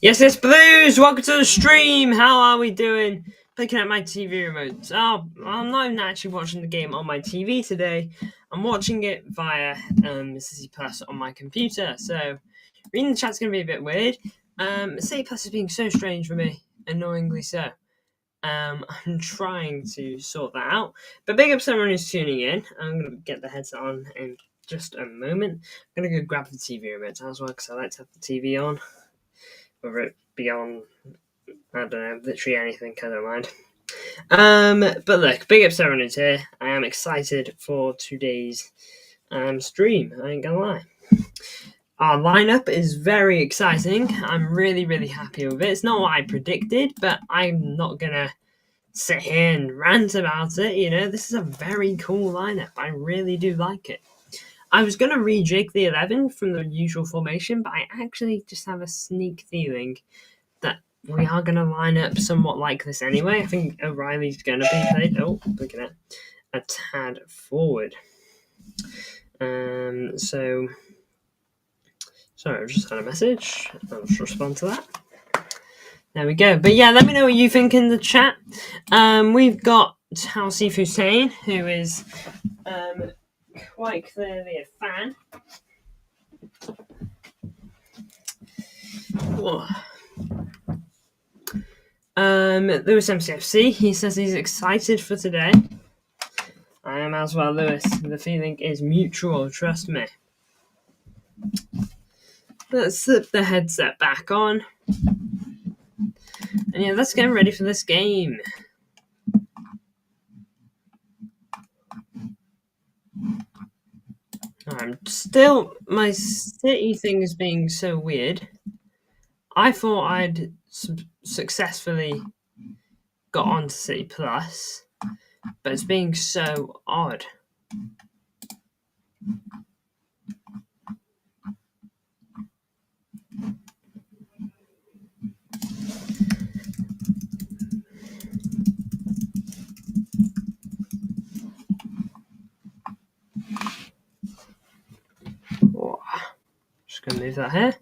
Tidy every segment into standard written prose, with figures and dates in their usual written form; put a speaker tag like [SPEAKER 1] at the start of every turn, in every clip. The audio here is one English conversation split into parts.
[SPEAKER 1] Yes, Blues! Welcome to the stream! How are we doing? Picking up my TV remote. Oh, I'm not even actually watching the game on my TV today. I'm watching it via City Plus on my computer. So, reading the chat's going to be a bit weird. City Plus is being so strange for me. Annoyingly so. I'm trying to sort that out. But big up someone who's tuning in. I'm going to get the headset on in just a moment. I'm going to go grab the TV remote as well because I like to have the TV on. Whether it be on, I don't know, literally anything, I don't mind. But look, big up everyone who's here. I am excited for today's stream, I ain't gonna lie. Our lineup is very exciting. I'm really, really happy with it. It's not what I predicted, but I'm not gonna sit here and rant about it. You know, this is a very cool lineup. I really do like it. I was going to rejig the 11 from the usual formation, but I actually just have a sneak feeling that we are going to line up somewhat like this anyway. I think O'Reilly's going to be played. Oh, look at it. A tad forward. So, sorry, I've just had a message. I'll just respond to that. There we go. But yeah, let me know what you think in the chat. We've got Tausif Hussein, who is quite clearly a fan. Lewis MCFC, he says he's excited for today. I am as well, Lewis. The feeling is mutual, trust me. Let's slip the headset back on. And yeah, let's get ready for this game. My City thing is being so weird. I thought I'd successfully got onto City Plus, but it's being so odd. Oh, just gonna move that here.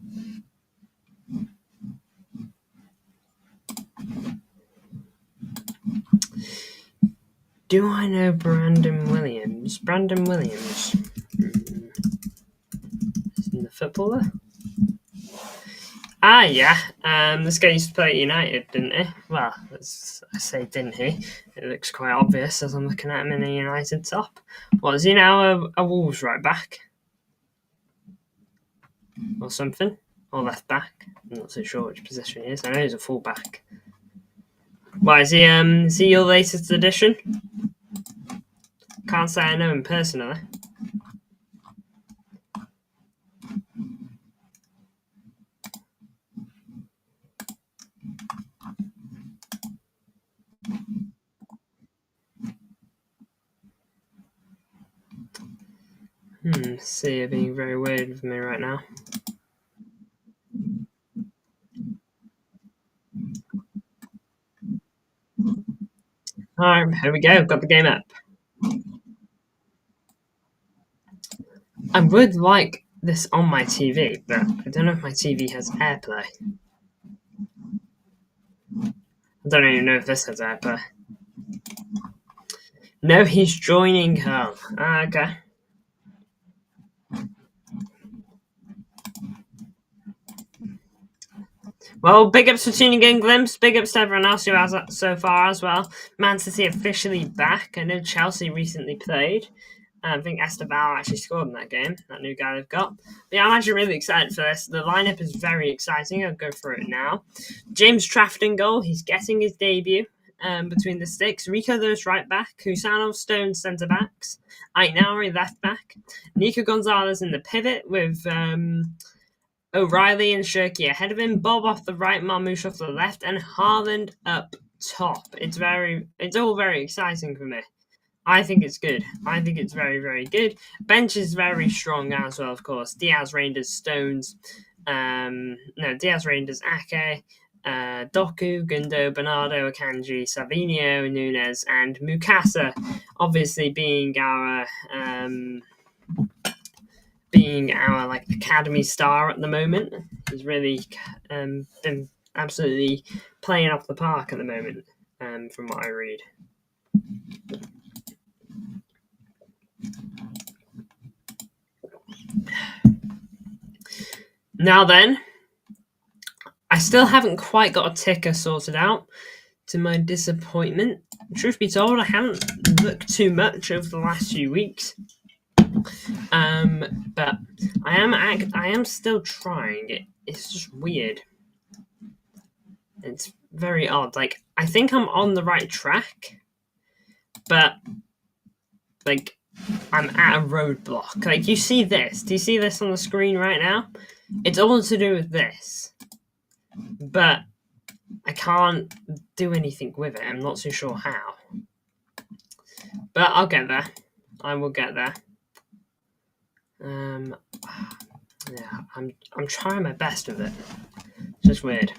[SPEAKER 1] Do I know Brandon Williams? Brandon Williams. Isn't the footballer? Ah, yeah. This guy used to play at United, didn't he? Well, I say didn't he? It looks quite obvious as I'm looking at him in a United top. What, is he now a Wolves right back? Or something? Or left back? I'm not so sure which position he is. I know he's a full back. Why, is he your latest addition? Can't say I know him personally. See, you're being very weird with me right now. Alright, here we go. Got the game up. I would like this on my TV, but I don't know if my TV has AirPlay. I don't even know if this has AirPlay. No, he's joining her. Okay. Well, big ups for tuning in, Glimpse. Big ups to everyone else who has so far as well. Man City officially back. I know Chelsea recently played. I think Esteval actually scored in that game, that new guy they've got. But yeah, I'm actually really excited for this. The lineup is very exciting. I'll go through it now. James Trafford in goal. He's getting his debut between the sticks. Rico Lewis right back. Husanov Stone centre backs. Ainauri left back. Nico Gonzalez in the pivot with O'Reilly and Shirky ahead of him. Bob off the right, Marmoush off the left, and Haaland up top. It's all very exciting for me. I think it's good. I think it's very, very good. Bench is very strong as well, of course. Diaz, Reinders, Stones. Diaz, Reinders, Ake, Doku, Gundo, Bernardo, Akanji, Savinho, Nunes, and Mukasa. Obviously being our academy star at the moment. He's really been absolutely playing off the park at the moment, from what I read. Now then, I still haven't quite got a ticker sorted out, to my disappointment. Truth be told, I haven't looked too much over the last few weeks. But I am still trying it. It's just weird. It's very odd. Like, I think I'm on the right track, but like I'm at a roadblock. Like, you see this? Do you see this on the screen right now? It's all to do with this, but I can't do anything with it. I'm not too sure how, but I'll get there. I will get there. Yeah, I'm trying my best with it. It's just weird.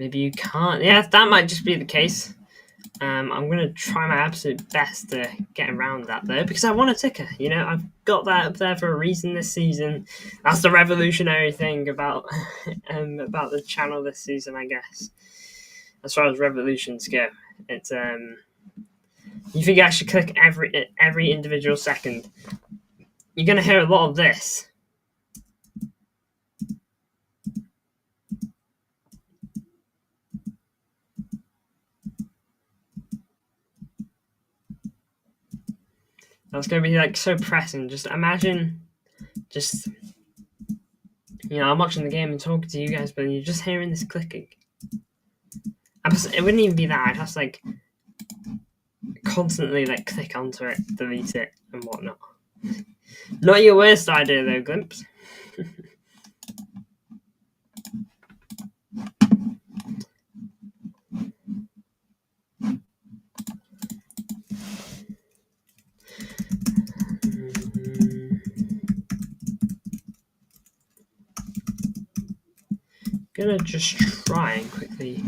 [SPEAKER 1] Maybe you can't. Yeah, that might just be the case. I'm going to try my absolute best to get around that, though, because I want a ticker. You know, I've got that up there for a reason this season. That's the revolutionary thing about the channel this season, I guess. As far as revolutions go, it's you think I should click every individual second. You're going to hear a lot of this. That's going to be like so pressing. Just imagine, I'm watching the game and talking to you guys, but you're just hearing this clicking. It wouldn't even be that. I'd have to like constantly like click onto it, delete it, and whatnot. Not your worst idea though, Glimpse. Gonna just try and quickly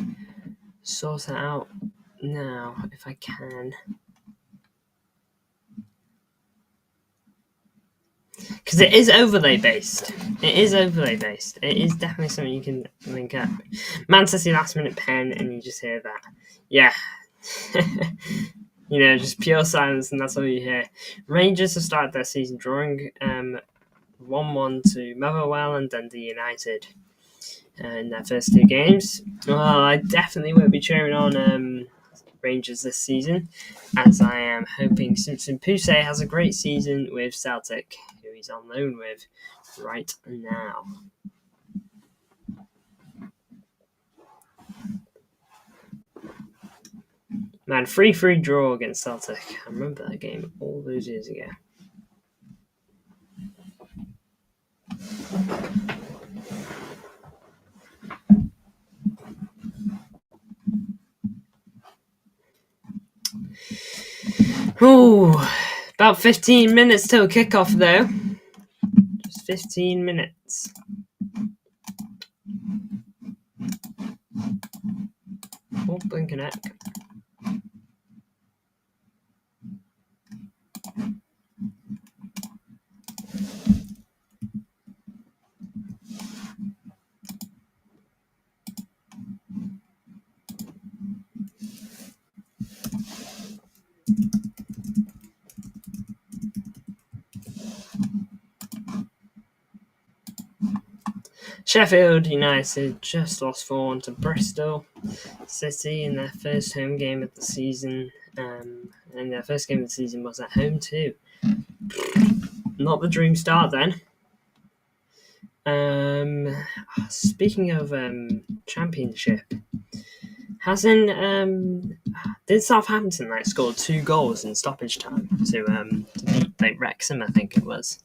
[SPEAKER 1] sort it out now if I can, because it is overlay based. It is definitely something you can link up. Man City last minute pen, and you just hear that. Yeah. Just pure silence, and that's all you hear. Rangers have started their season drawing 1-1 to Motherwell and Dundee United in their first 2 games. Well, I definitely won't be cheering on Rangers this season, as I am hoping Simpson Poussey has a great season with Celtic, who he's on loan with right now. Man, 3-3 draw against Celtic. I remember that game all those years ago. Ooh, about 15 minutes till kickoff, though. Just 15 minutes. Oh, blinking heck. Sheffield United just lost 4-1 to Bristol City in their first home game of the season. And their first game of the season was at home too. Not the dream start then. Speaking of Championship, did Southampton score 2 goals in stoppage time to beat Wrexham, I think it was.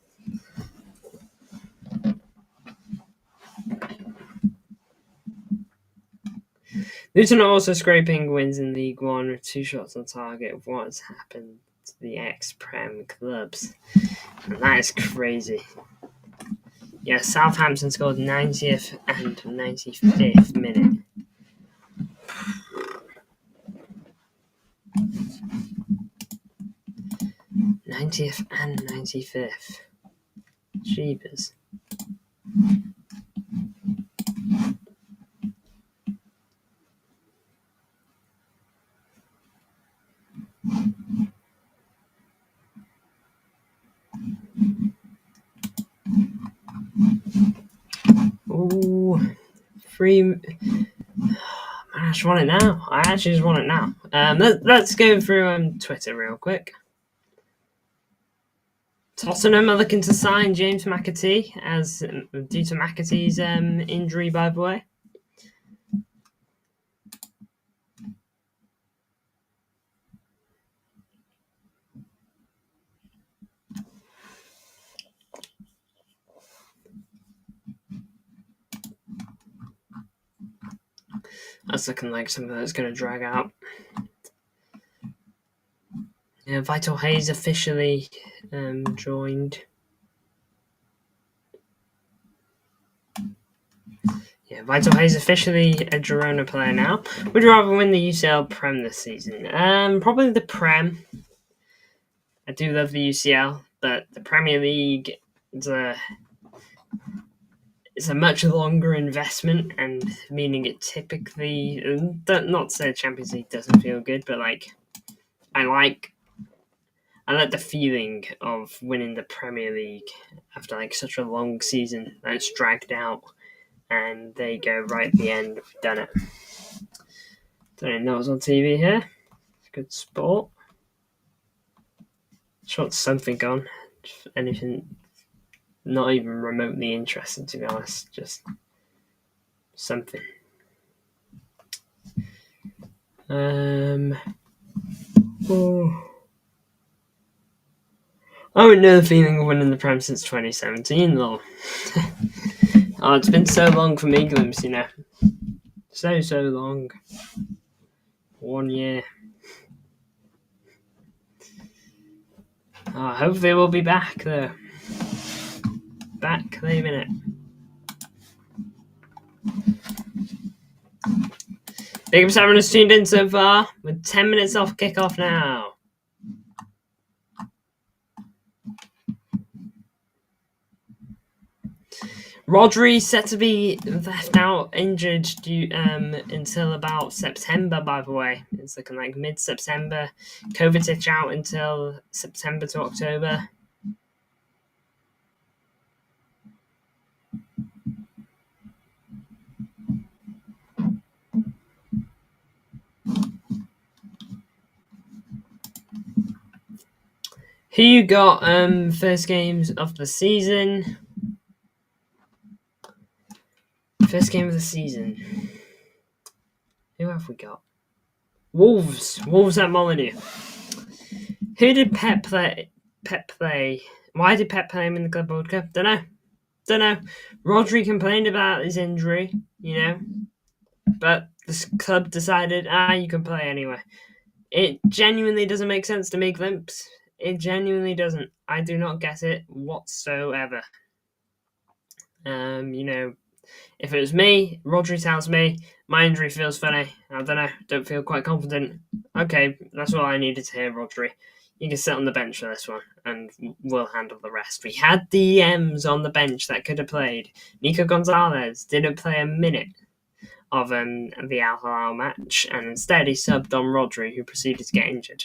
[SPEAKER 1] Luton are also scraping wins in League One with 2 shots on target of what has happened to the ex-Prem clubs. And that is crazy. Yeah, Southampton scored 90th and 95th minute. '90th and 95th. Jeepers. Ooh, I just want it now. I actually just want it now. Let's go through Twitter real quick. Tottenham are looking to sign James McAtee due to McAtee's injury, by the way. That's looking like something that's going to drag out. Yeah, Vital Hayes officially joined. Yeah, Vital Hayes officially a Girona player now. Would you rather win the UCL Prem this season? Probably the Prem. I do love the UCL, but the Premier League is a much longer investment, and meaning it typically, not to say the Champions League doesn't feel good, but like I like the feeling of winning the Premier League after like such a long season that's dragged out, and there you go, right at the end, we've done it. Don't know what's on TV here. It's good sport. Shot something on. Anything not even remotely interesting, to be honest. Just something. Oh, I don't know the feeling of winning the Prem since 2017, though. Oh, it's been so long for me, Glimpse, you know. So long. 1 year. Oh, hopefully we'll be back, though. Back claiming it. Big ups everyone who's tuned in so far. With 10 minutes off kickoff now. Rodri set to be left out injured until about September, by the way. It's looking like mid-September. Kovacic out until September to October. Who you got first games of the season? First game of the season. Who have we got? Wolves. Wolves at Molineux. Who did Pep play? Why did Pep play him in the Club World Cup? Don't know. Rodri complained about his injury, you know. But the club decided, you can play anyway. It genuinely doesn't make sense to me, Glimpse. It genuinely doesn't. I do not get it whatsoever. You know, if it was me, Rodri tells me, my injury feels funny. I don't know, don't feel quite confident. Okay, that's all I needed to hear, Rodri. You can sit on the bench for this one, and we'll handle the rest. We had DMs on the bench that could have played. Nico Gonzalez didn't play a minute of the Al Hilal match, and instead he subbed on Rodri, who proceeded to get injured.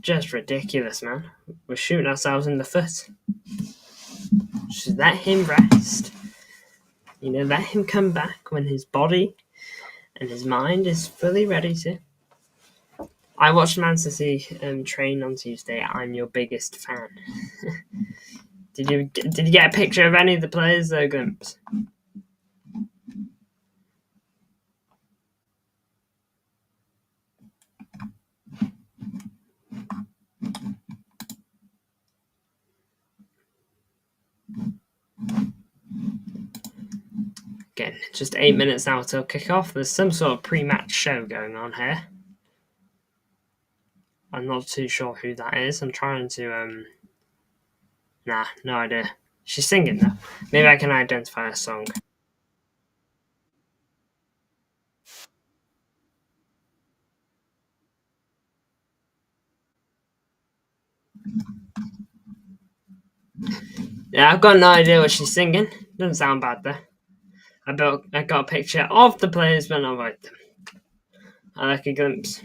[SPEAKER 1] Just ridiculous, man. We're shooting ourselves in the foot. Just let him rest. You know, let him come back when his body and his mind is fully ready to. I watched Man City train on Tuesday. I'm your biggest fan. Did you get a picture of any of the players though, Glimpse? Again, just 8 minutes now till kickoff. There's some sort of pre-match show going on here. I'm not too sure who that is. I'm trying to Nah, no idea. She's singing though. Maybe I can identify a song. Yeah, I've got no idea what she's singing. Doesn't sound bad though. I got a picture of the players, but not about them. I like a glimpse.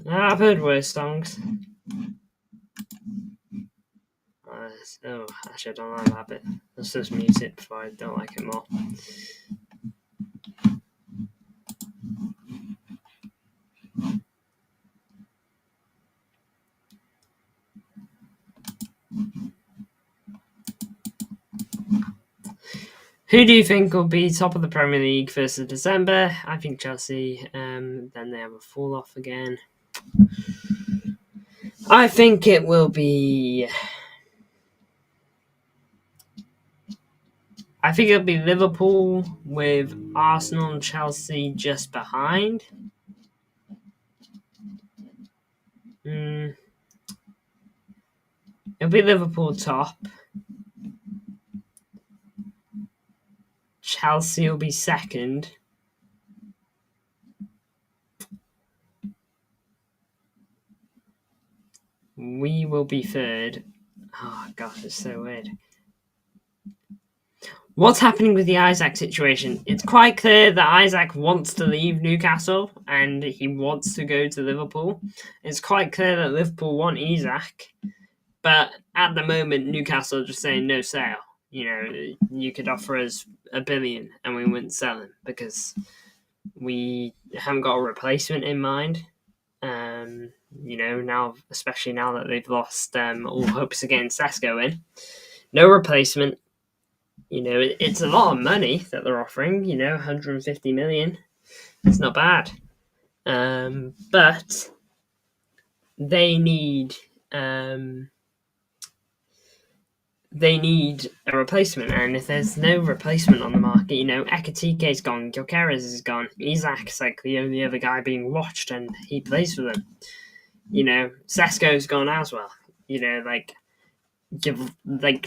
[SPEAKER 1] I've heard worse songs. Actually, I don't like that bit. Let's just mute it before I don't like it more. Who do you think will be top of the Premier League 1st of December? I think Chelsea. Then they have a fall off again. I think it will be. I think it'll be Liverpool with Arsenal and Chelsea just behind. It'll be Liverpool top. Chelsea will be second. We will be third. Oh, gosh, it's so weird. What's happening with the Isaac situation? It's quite clear that Isaac wants to leave Newcastle and he wants to go to Liverpool. It's quite clear that Liverpool want Isaac, but at the moment, Newcastle are just saying no sale. You know, you could offer us $1 billion and we wouldn't sell him because we haven't got a replacement in mind. You know, now, especially now that they've lost all hopes of getting Sesko in. No replacement. You know, it's a lot of money that they're offering, you know, 150 million. It's not bad. But they need a replacement, and if there's no replacement on the market, you know, Ekatike's gone, Gyökeres is gone, Isak's like the only other guy being watched, and he plays for them. You know, Sesko's gone as well. You know, like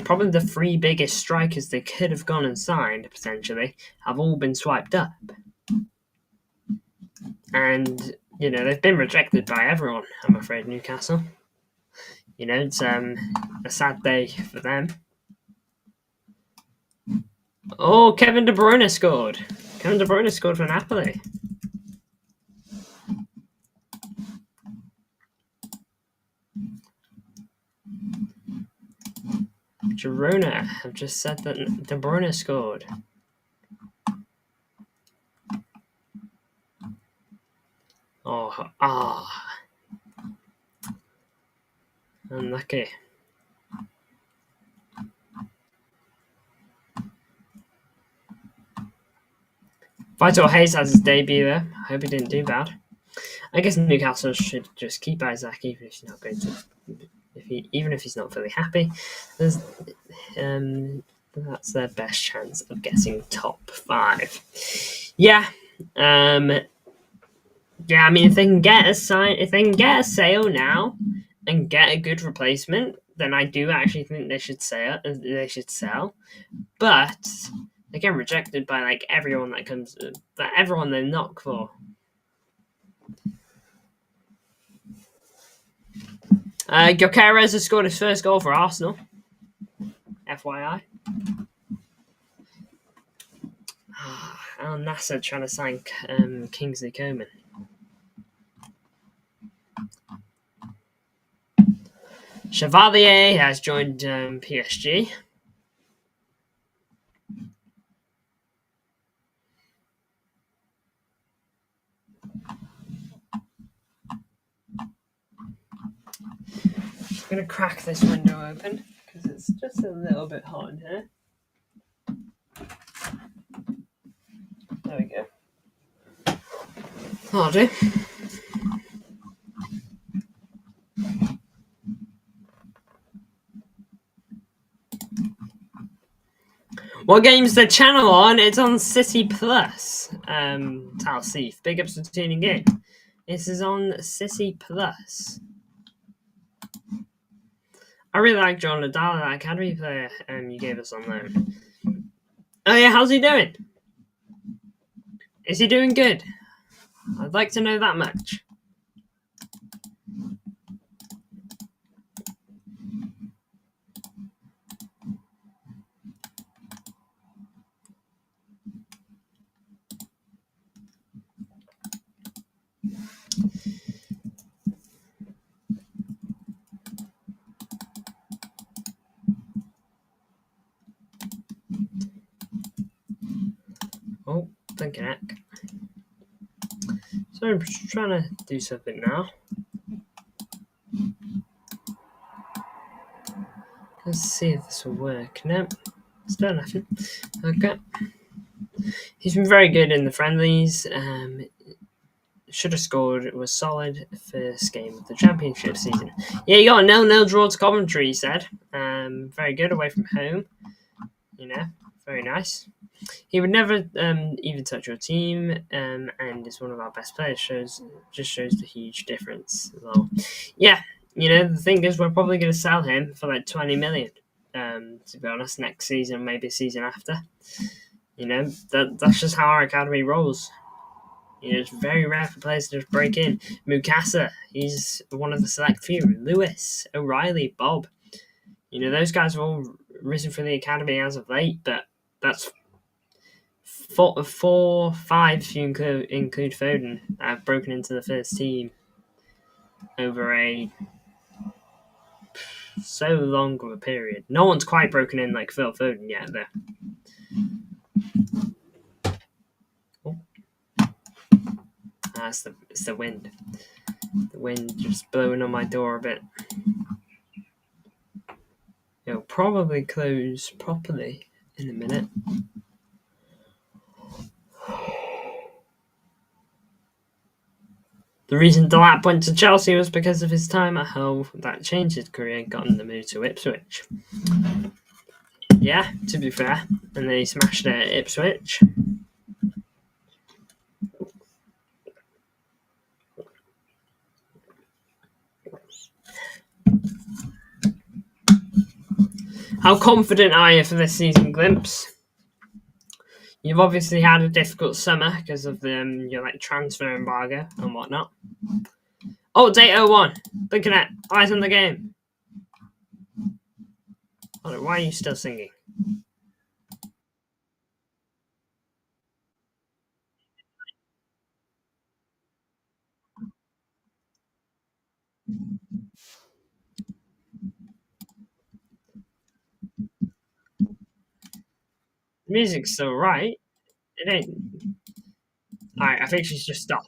[SPEAKER 1] probably the 3 biggest strikers they could have gone and signed potentially have all been swiped up, and you know they've been rejected by everyone. I'm afraid Newcastle. You know, it's a sad day for them. Oh, Kevin De Bruyne scored. Kevin De Bruyne scored for Napoli. Girona have just said that De Bruyne scored. Unlucky. Vital Hayes has his debut there. I hope he didn't do bad. I guess Newcastle should just keep Isaac even if he's not going to. Even if he's not fully happy, that's their best chance of getting top 5. Yeah. I mean, if they can get a sale now and get a good replacement, then I do actually think they should sell. But they get rejected by like everyone that comes, everyone they knock for. Gyökeres has scored his first goal for Arsenal. FYI. Al Nassr trying to sign Kingsley Coman. Chevalier has joined PSG. I'm going to crack this window open because it's just a little bit hot in here. There we go. That'll do. What game's the channel on? It's on City Plus. Talsif, big ups for tuning in. This is on City Plus. I really like John Nadal, that academy player you gave us on loan. Oh yeah, how's he doing? Is he doing good? I'd like to know that much. Oh, thinking heck. So I'm just trying to do something now. Let's see if this will work. No, still nothing. Okay. He's been very good in the friendlies. Should have scored. It was solid first game of the championship season. Yeah, you got a 0-0 draw to Coventry, he said. Very good away from home. You know, very nice. He would never even touch your team, and is one of our best players. Just shows the huge difference. So, yeah, the thing is, we're probably going to sell him for like 20 million. To be honest, next season, maybe a season after. That's just how our academy rolls. It's very rare for players to just break in. Mukasa, he's one of the select few. Lewis, O'Reilly, Bob. Those guys have all risen from the academy as of late, but that's four, five if you include Foden. I've broken into the first team over a so long of a period. No one's quite broken in like Phil Foden yet, though. It's the wind. The wind just blowing on my door a bit. It'll probably close properly in a minute. The reason Delap went to Chelsea was because of his time at Hull. That changed his career, got him the move to Ipswich. Yeah, to be fair. And then he smashed it at Ipswich. How confident are you for this season, Glimpse? You've obviously had a difficult summer because of the your transfer embargo and whatnot. Oh, day 01. Look at that. Eyes on the game. Oh, why are you still singing? The music's still right. It ain't. Alright, I think she's just stopped.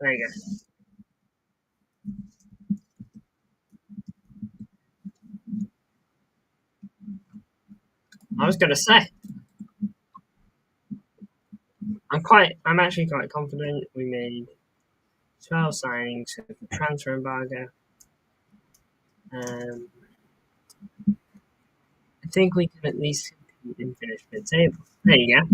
[SPEAKER 1] There you go. I was gonna say. I'm actually quite confident we made 12 signings with the transfer embargo. I think we can at least compete and finish mid-table. There you go.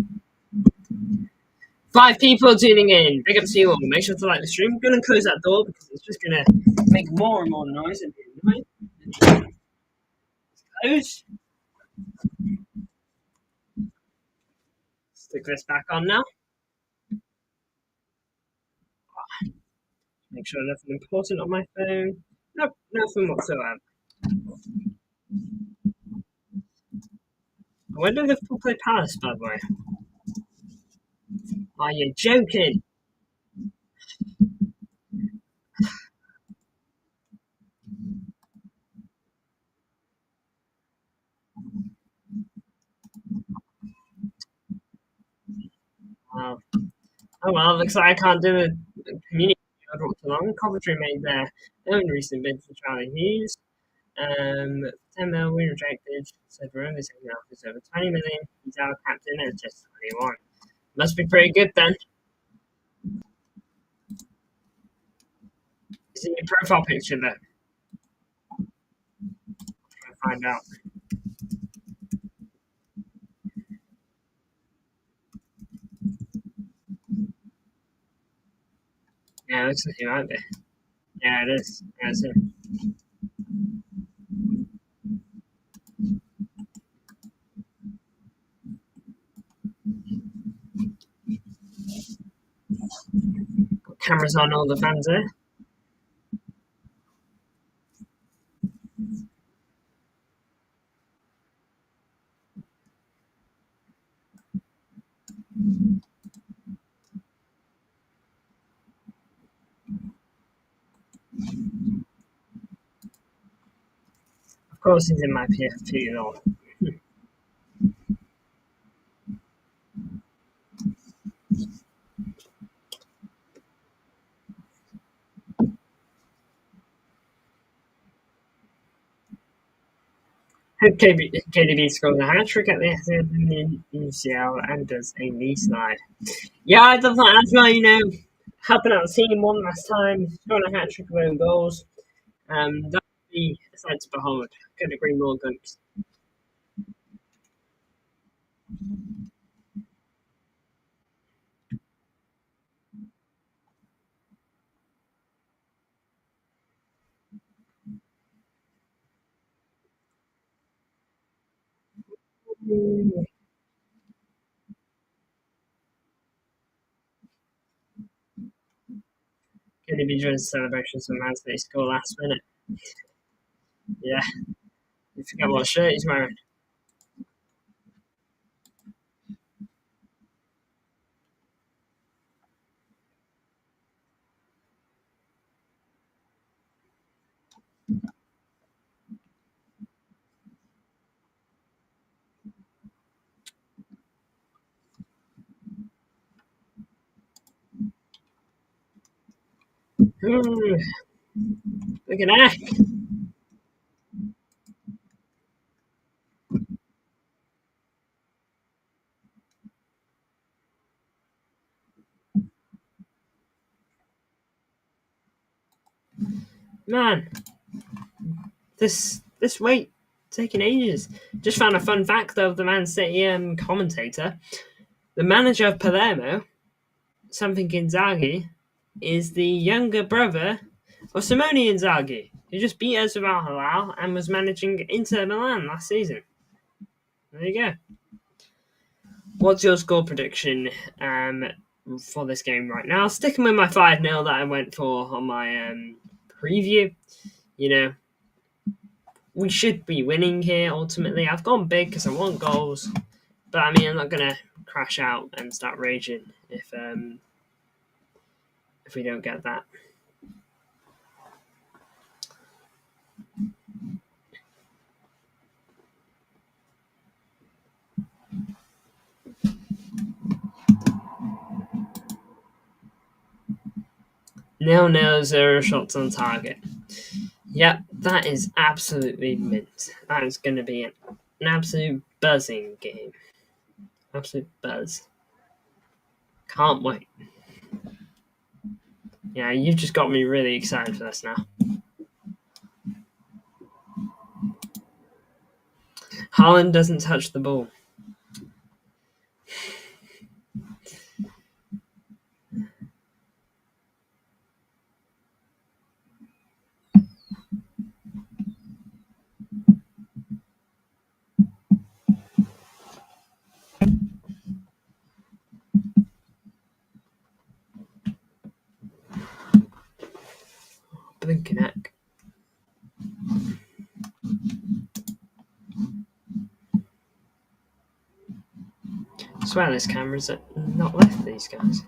[SPEAKER 1] 5 people tuning in. Big up to you all. Make sure to like the stream. I'm going to close that door because it's just going to make more and more noise. And close. Stick this back on now. Make sure nothing important on my phone. Nope, nothing whatsoever. When did Liverpool play Palace, by the way? Are you joking? Wow. Oh well, looks like I can't do a community WATCHALONG. Coventry made their own recent bid for Charlie Hughes. 10 mil, we rejected. Said we're only taking offers over 20 million. He's our captain at just 21. Must be pretty good then. It's in your profile picture though. Try to find out. Yeah, it looks like he might be. Yeah, it is. Yeah, it's him. Got cameras on all the fans there. Of course, he's in my PFP though. Hope KDB scores a hat trick at the end in UCL and does a knee slide. Yeah, I love that as well. Helping out the team one last time, scoring a hat trick of own goals. That would be a sight to behold. Couldn't agree more, Gunks. Could he be doing celebrations for Man City score last minute? Yeah, you forget what shirt he's wearing. Ooh, look at that. Man, this wait taking ages. Just found a fun fact though of the Man City commentator. The manager of Palermo, something Inzaghi, is the younger brother of Simone Inzaghi, who just beat us with Al Hilal and was managing Inter Milan last season. There you go. What's your score prediction for this game right now? Sticking with my 5-0 that I went for on my preview. You know, we should be winning here ultimately. I've gone big because I want goals. But I mean, I'm not going to crash out and start raging if we don't get that. Nil-nil, 0 shots on target. Yep, that is absolutely mint. That is going to be an absolute buzzing game. Absolute buzz. Can't wait. Yeah, you've just got me really excited for this now. Haaland doesn't touch the ball. Blinking heck. I swear this camera's not left these guys.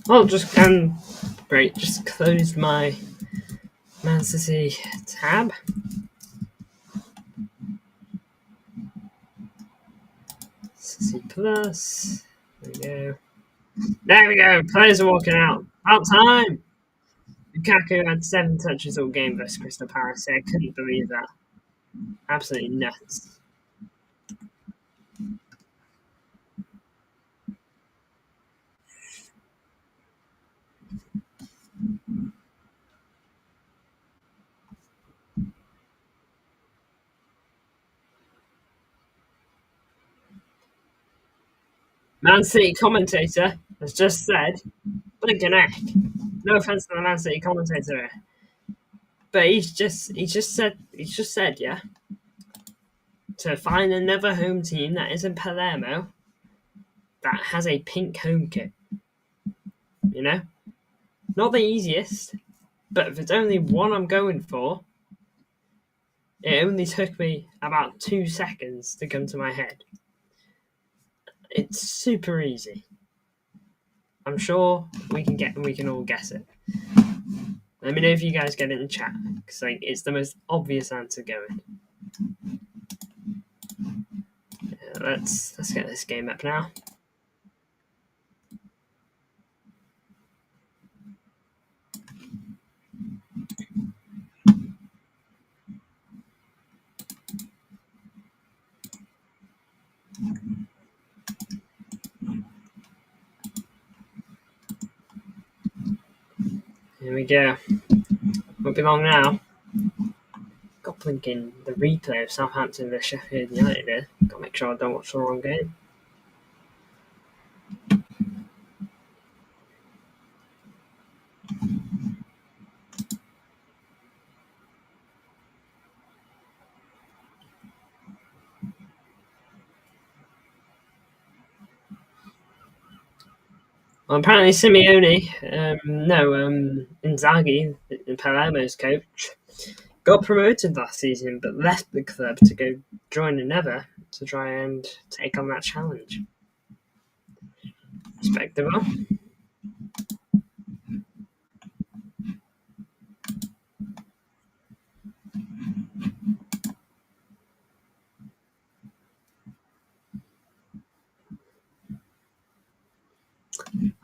[SPEAKER 1] Oh, great. Just closed my Man City tab. City Plus. There we go. There we go. Players are walking out. About time. Lukaku had 7 touches all game versus Crystal Palace. I couldn't believe that. Absolutely nuts. Man City commentator has just said, blinking heck. No offense to the Man City commentator here. But he's just said, yeah, to find another home team that isn't Palermo that has a pink home kit. You know? Not the easiest, but if it's only one I'm going for, it only took me about 2 seconds to come to my head. It's super easy. I'm sure we can all guess it. Let me know if you guys get it in chat, because it's the most obvious answer going. Yeah, let's get this game up now. Here we go. Won't be long now. Got blinking the replay of Southampton vs Sheffield United here. Got to make sure I don't watch the wrong game. Well, apparently Simeone, Inzaghi, Palermo's coach, got promoted last season but left the club to go join another to try and take on that challenge. Respectable.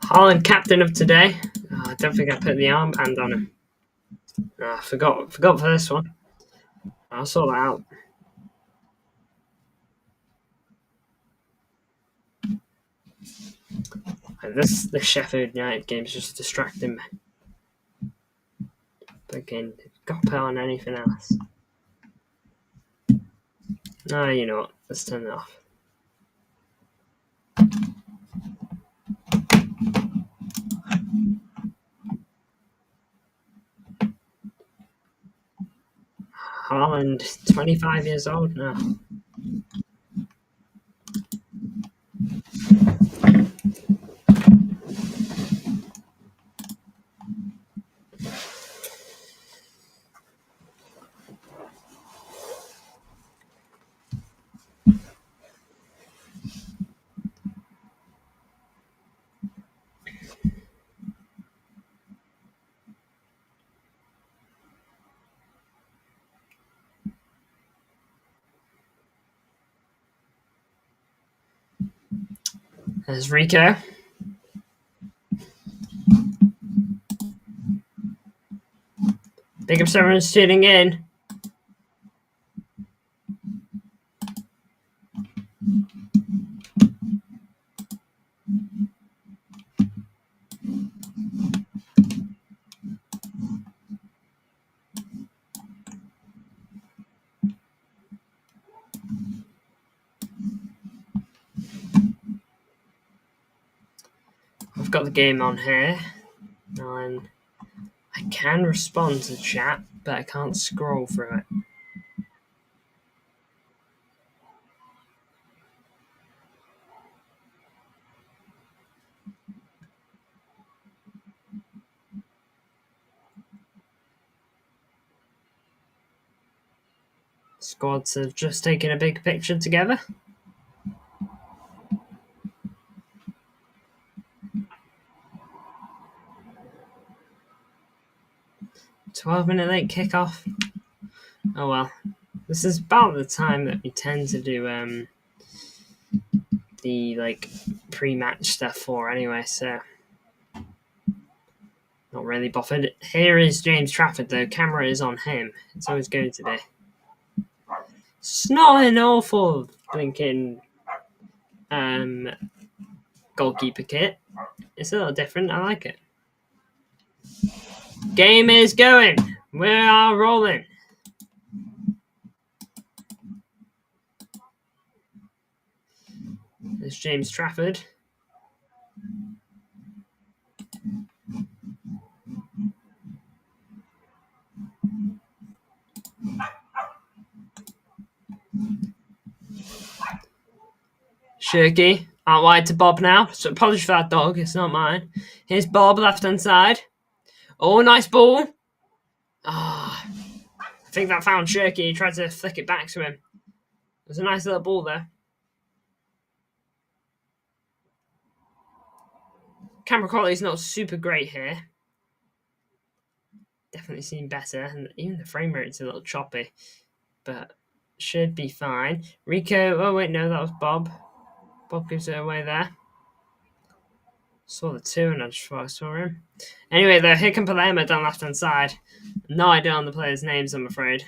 [SPEAKER 1] Haaland, captain of today. Oh, I don't think I put the armband on him. Oh, I forgot for this one. I'll sort that out. The Sheffield United game is just distracting me. But again, got to put on anything else. No, you know what? Let's turn it off. Haaland, 25 years old now. There's Rico. Big up everyone's tuning in. I've got the game on here, and I can respond to chat, but I can't scroll through it. Squads have just taken a big picture together. "12-minute late kickoff." Oh well. This is about the time that we tend to do the pre-match stuff for anyway, so not really bothered. Here is James Trafford though. Camera is on him. It's always going to be. It's not an awful blinking goalkeeper kit. It's a little different. I like it. Game is going. We are rolling. There's James Trafford. Shirky out wide to Bob now. So apologies for that dog. It's not mine. Here's Bob, left hand side. Oh, nice ball. I think that found Shirky. He tried to flick it back to him. It was a nice little ball there. Camera quality is not super great here. Definitely seen better, and even the frame rate's a little choppy, but should be fine. Rico, oh wait, no, that was Bob. Bob gives it away there. Saw the two and I just thought I saw him. Anyway, though, here come Palermo down left hand side. No idea on the players' names, I'm afraid.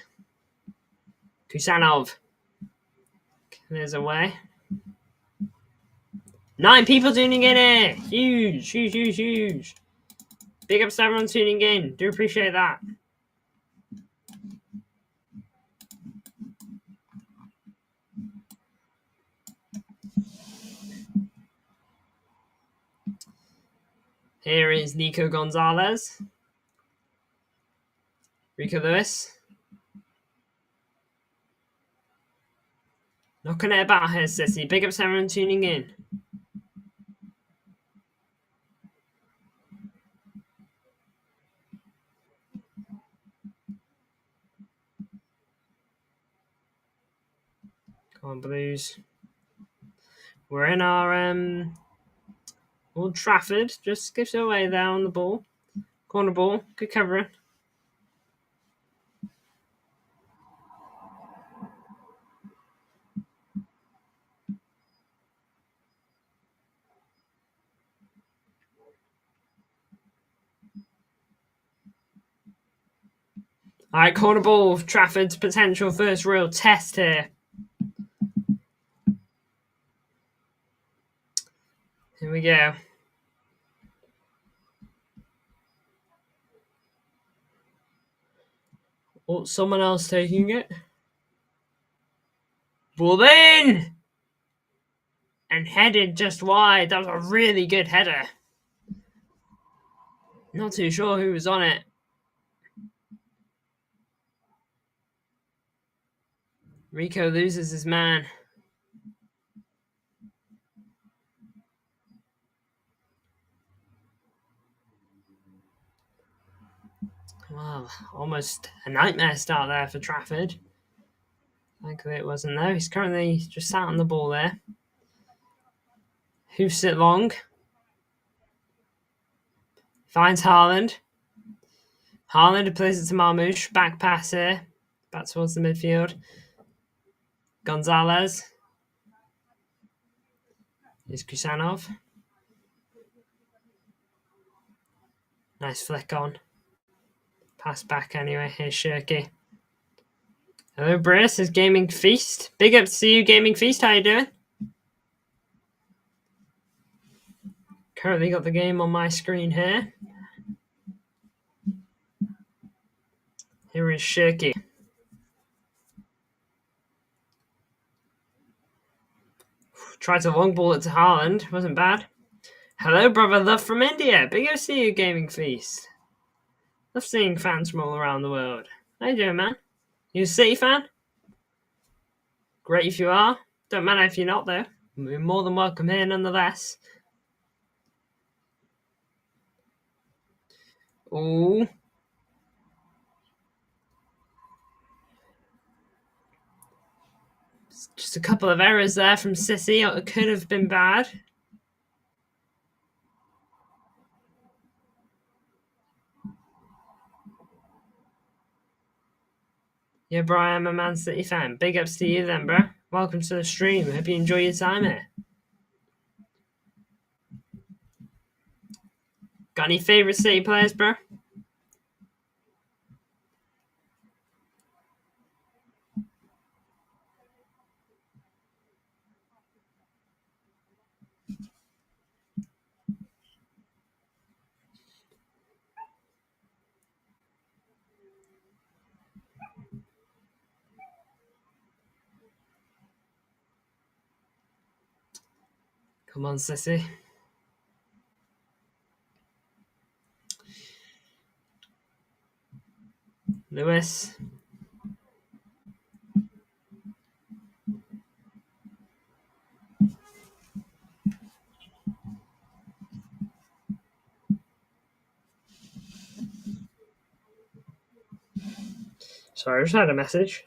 [SPEAKER 1] Kusanov clears away. 9 people tuning in here. Huge. Big ups to everyone tuning in. Do appreciate that. Here is Nico Gonzalez. Rico Lewis. Knocking it about here, Sissy. Big ups to everyone tuning in. Come on, Blues. We're in our Old Trafford. Just gives it away there on the ball. Corner ball. Good covering. All right, corner ball. Trafford's potential first real test here. Here we go. Oh, someone else taking it. Ball in! And headed just wide. That was a really good header. Not too sure who was on it. Rico loses his man. Wow, almost a nightmare start there for Trafford. Thankfully it wasn't there. He's currently just sat on the ball there. Hoofs it long. Finds Haaland. Haaland plays it to Marmoush. Back pass here. Back towards the midfield. Gonzalez. Here's Kusanov. Nice flick on. Pass back anyway. Here's Shirky. Hello, Briss. It's Gaming Feast. Big up to you, Gaming Feast. How you doing? Currently got the game on my screen here. Here is Shirky. Tried to long ball it to Haaland. Wasn't bad. Hello, brother. Love from India. Big up to you, Gaming Feast. Love seeing fans from all around the world. How you doing, man? You a City fan? Great if you are. Don't matter if you're not, though. You're more than welcome here nonetheless. Ooh. Just a couple of errors there from Sissy. It could have been bad. Yeah, bro, I'm a Man City fan. Big ups to you then, bro. Welcome to the stream. Hope you enjoy your time here. Got any favourite City players, bro? Come on, Sissy. Lewis. Sorry, I just had a message.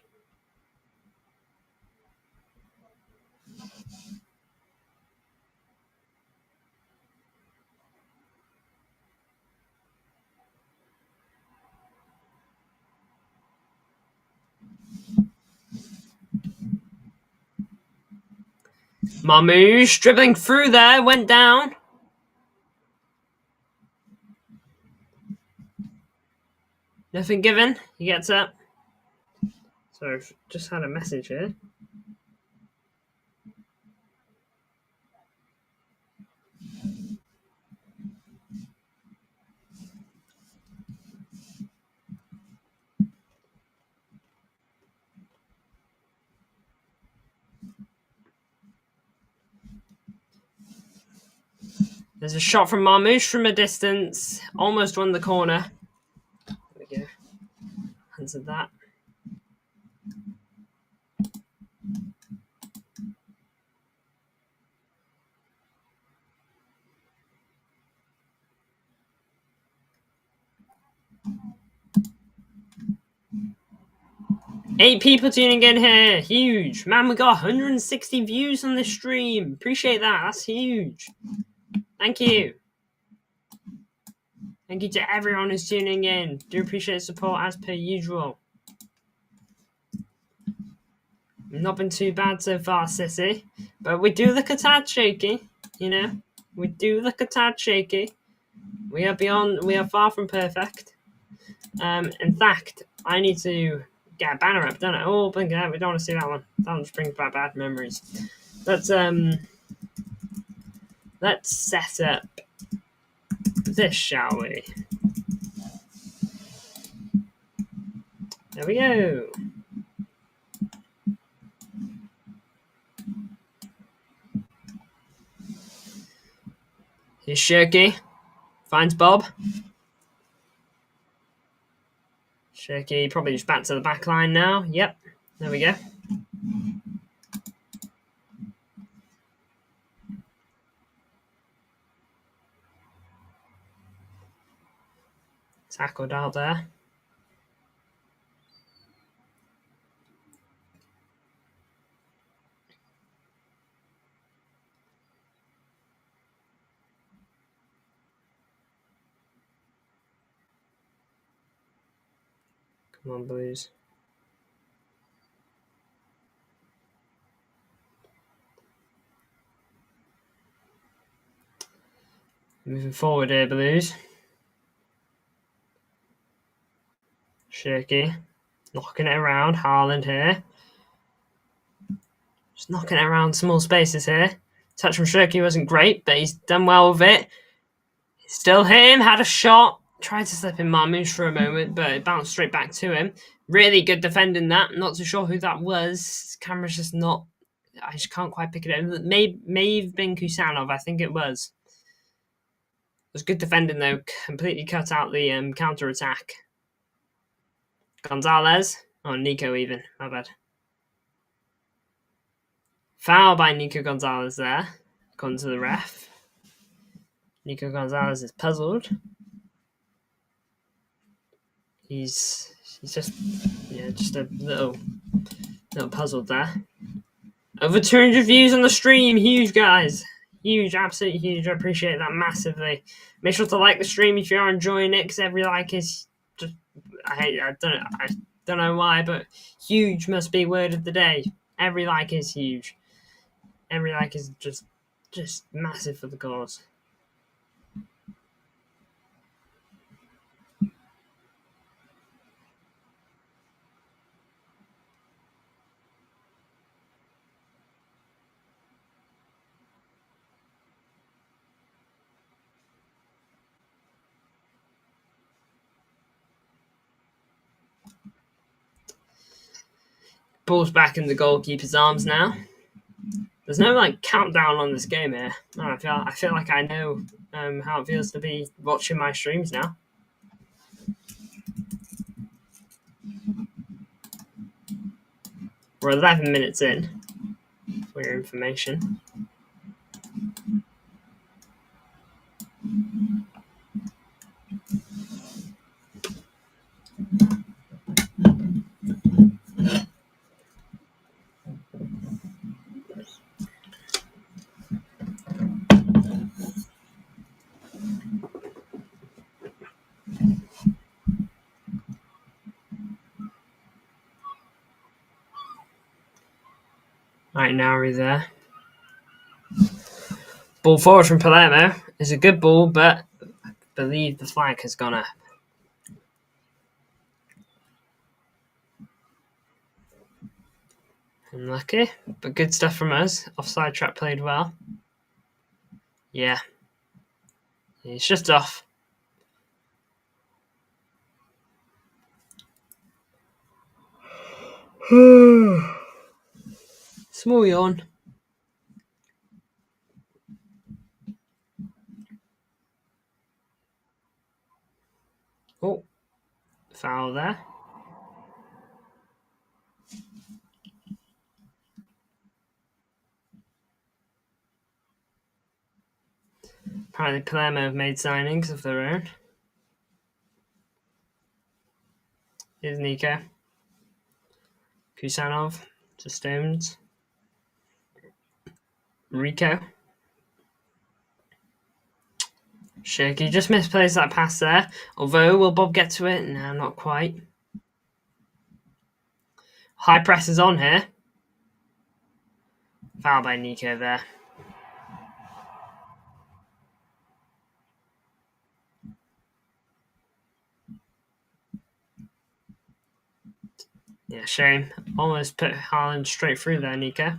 [SPEAKER 1] Marmoush dribbling through there, went down. Nothing given. He gets up. So I've just had a message here. There's a shot from Marmouche from a distance. Almost won the corner. There we go. Answered that. Eight people tuning in here. Huge. Man, we got 160 views on this stream. Appreciate that. That's huge. Thank you. Thank you to everyone who's tuning in. Do appreciate support as per usual. Not been too bad so far, Sissy. But we do look a tad shaky, you know. We do look a tad shaky. We are far from perfect. In fact, I need to get a banner up, don't I? Oh, blink out. We don't want to see that one. That just brings back bad memories. Let's set up this, shall we? There we go. Here's Shirky. Finds Bob. Shirky probably just back to the back line now. Yep. There we go. Tackled out there. Come on, Blues. Moving forward here, Blues. Shirky. Knocking it around. Haaland here. Just knocking it around small spaces here. Touch from Shirky wasn't great, but he's done well with it. Still hit him. Had a shot. Tried to slip in Marmouche for a moment, but it bounced straight back to him. Really good defending that. Not too sure who that was. Camera's just not... I just can't quite pick it up. May have been Kusanov. I think it was. It was good defending, though. Completely cut out the counter-attack. Gonzalez. Oh, Nico even. My bad. Foul by Nico Gonzalez there. According to the ref. Nico Gonzalez is puzzled. He's just a little puzzled there. Over 200 views on the stream. Huge, guys. Huge, absolutely huge. I appreciate that massively. Make sure to like the stream if you are enjoying it, because every like is just... I don't know why, but huge must be word of the day. Every like is huge. Every like is just massive for the cause. Ball's back in the goalkeeper's arms now. There's no countdown on this game here. I feel like I know how it feels to be watching my streams now. We're 11 minutes in, for your information. Right, now we're there. Ball forward from Palermo is a good ball, but I believe the flag has gone up. Unlucky, but good stuff from us. Offside trap played well. Yeah. It's just off. Small yawn. Foul there. Apparently Palermo have made signings of their own. Here's Nico. Kusanov to Stones. Rico. Shaky just misplaced that pass there. Although, will Bob get to it? No, not quite. High press is on here. Foul by Nico there. Yeah, shame. Almost put Haaland straight through there, Nico.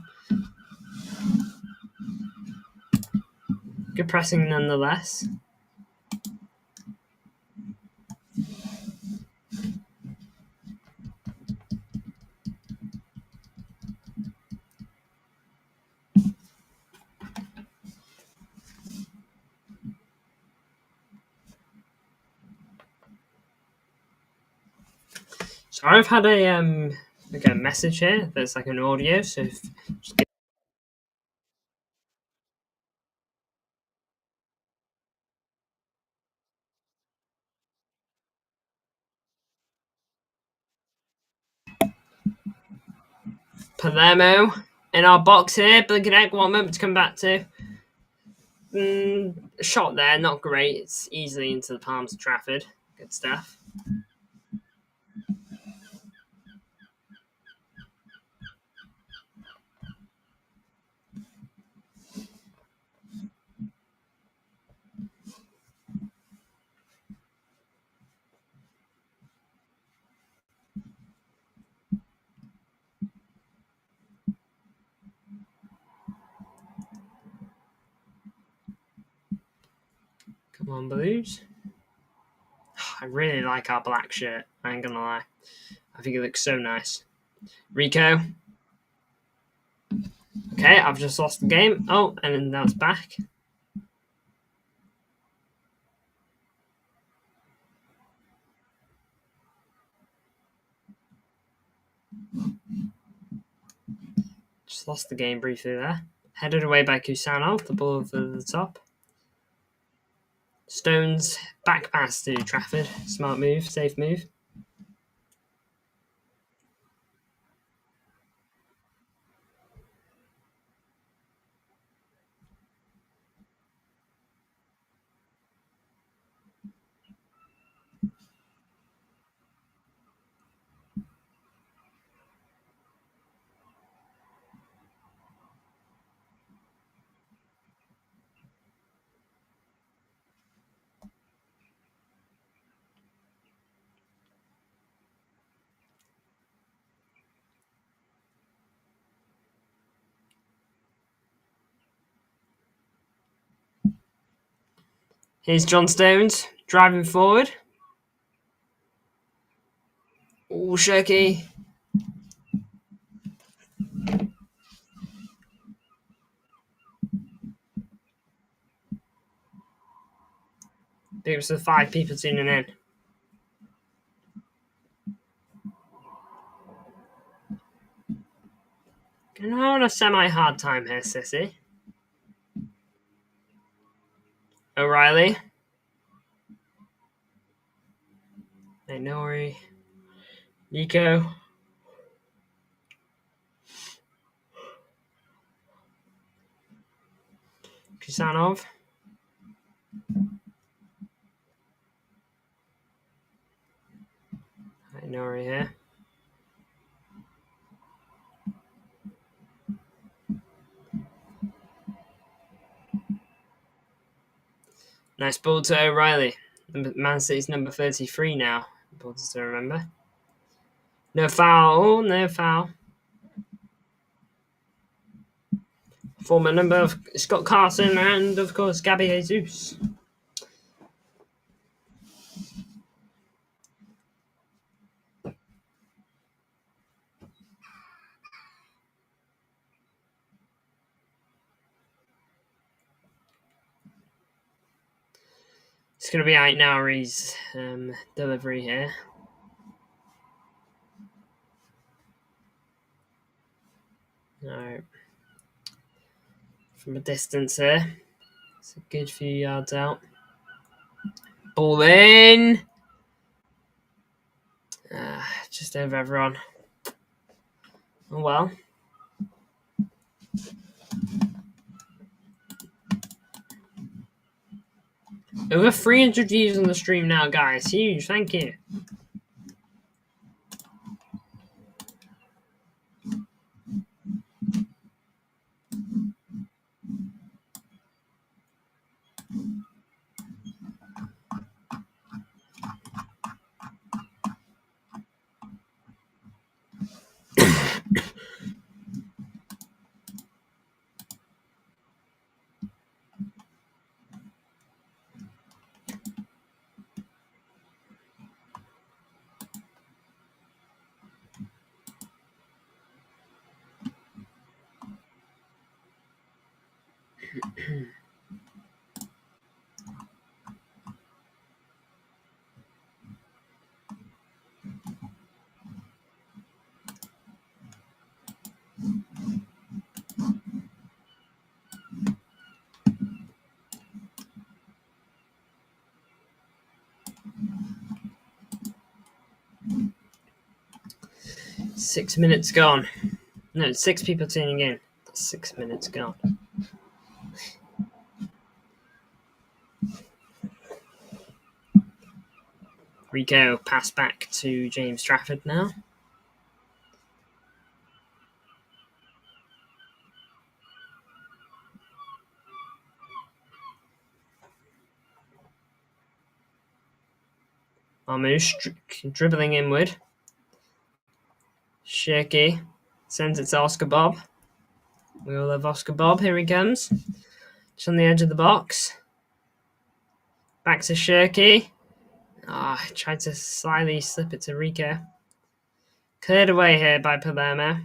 [SPEAKER 1] Good pressing nonetheless. So I've had a message here that's like an audio. So Palermo in our box here. Blinking egg. 1 moment to come back to. Shot there, not great. It's easily into the palms of Trafford. Good stuff. Come on, Blues. I really like our black shirt. I ain't gonna lie. I think it looks so nice. Rico. Okay, I've just lost the game. Oh, and now it's back. Just lost the game briefly there. Headed away by Kusanov. The ball over the top. Stones back pass to Trafford. Smart move, safe move. Here's John Stones driving forward. Oh, shaky. Big ups to the 5 people tuning in. Going on a semi-hard time here, Sissy. O'Reilly. Nori. Nico. Kusanov. Nori here. Nice ball to O'Reilly. Man City's number 33 now. Important to remember. No foul. No foul. Former number of Scott Carson and, of course, Gabby Jesus. It's going to be Ait Nari's delivery here. Alright. From a distance here. It's a good few yards out. Ball in. Just over everyone. Oh well. Over 300 views on the stream now, guys. Huge. Thank you. Six minutes gone. No, 6 people tuning in. That's 6 minutes gone. Rico pass back to James Trafford now. Marmouche dribbling inward. Shirky sends it to Oscar Bob. We all love Oscar Bob. Here he comes. Just on the edge of the box. Back to Shirky. Tried to slyly slip it to Rico. Cleared away here by Palermo.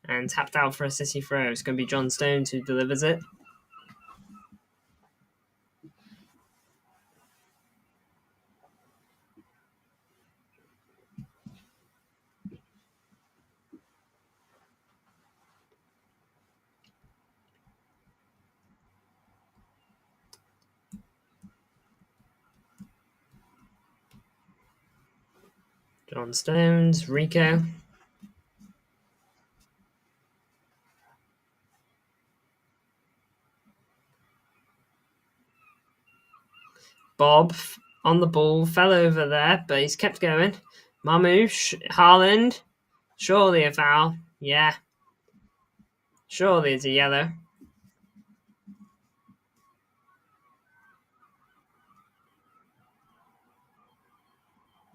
[SPEAKER 1] And tapped out for a City throw. It's going to be John Stones who delivers it. John Stones, Rico. Bob on the ball, fell over there, but he's kept going. Marmouche, Haaland. Surely a foul. Yeah. Surely it's a yellow.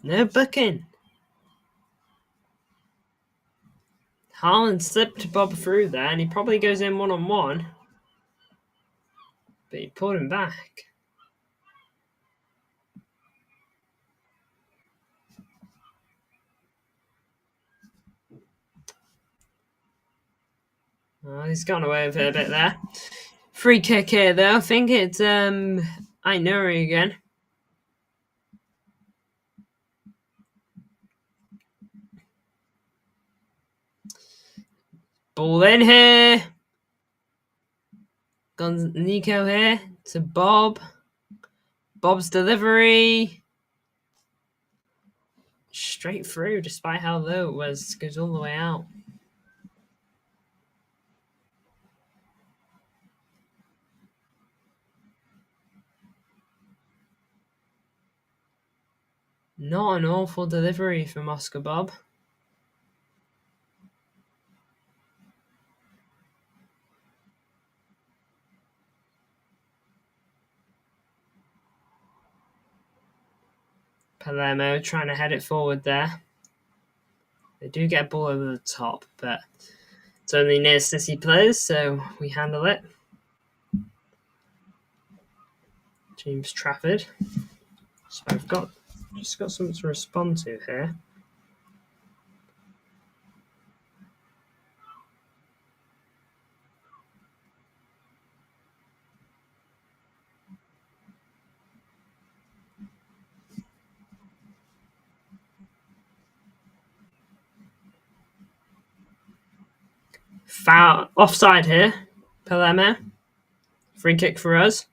[SPEAKER 1] No booking. Haaland slipped Bob through there, and he probably goes in one-on-one. But he pulled him back. Oh, he's gone away with it a bit there. Free kick here, though. I think it's Ainuri again. Ball in here. Gone Nico here to Bob. Bob's delivery. Straight through, despite how low it was. Goes all the way out. Not an awful delivery from Oscar Bob. Palermo trying to head it forward there. They do get a ball over the top, but it's only near City players, so we handle it. James Trafford. So I've just got something to respond to here. Foul, offside here. Palermo. Free kick for us.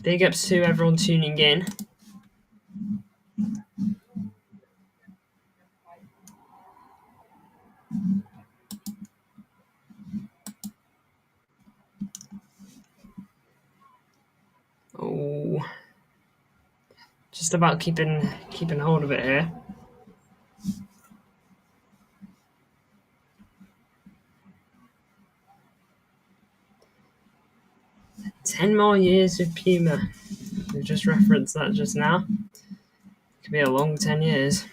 [SPEAKER 1] Big ups to everyone tuning in. Oh, just about keeping hold of it here. "10 more years of Puma." We just referenced that just now. Could be a long 10 years.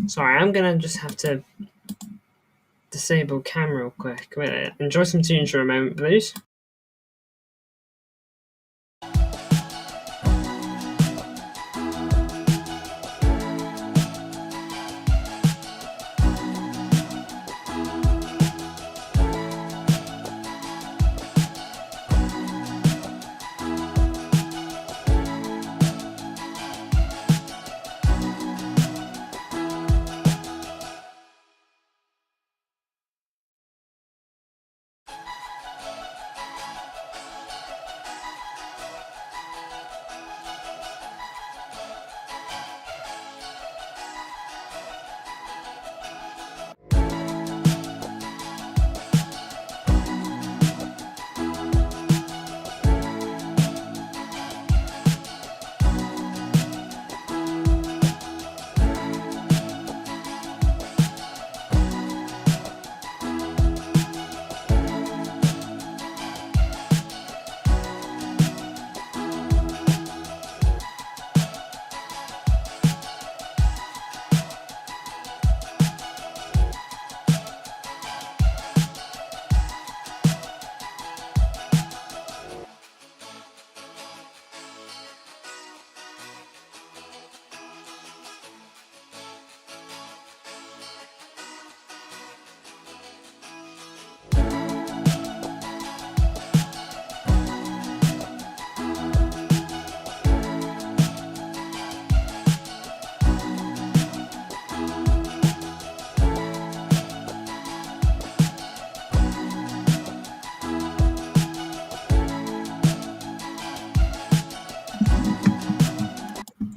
[SPEAKER 1] Sorry, I'm gonna just have to disable camera real quick. Wait, enjoy some tunes for a moment, please.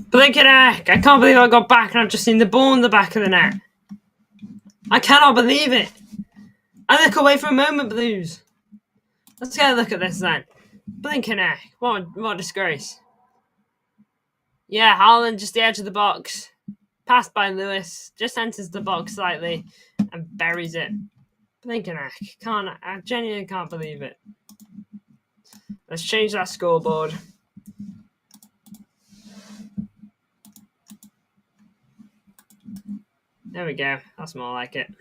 [SPEAKER 1] Blinking heck! I can't believe I got back and I've just seen the ball in the back of the net. I cannot believe it. I look away for a moment, Blues. Let's get a look at this then. Blinking heck! What a disgrace. Yeah, Haaland just the edge of the box. Passed by Lewis. Just enters the box slightly and buries it. Blinking heck! I genuinely can't believe it. Let's change that scoreboard. There we go. That's more like it.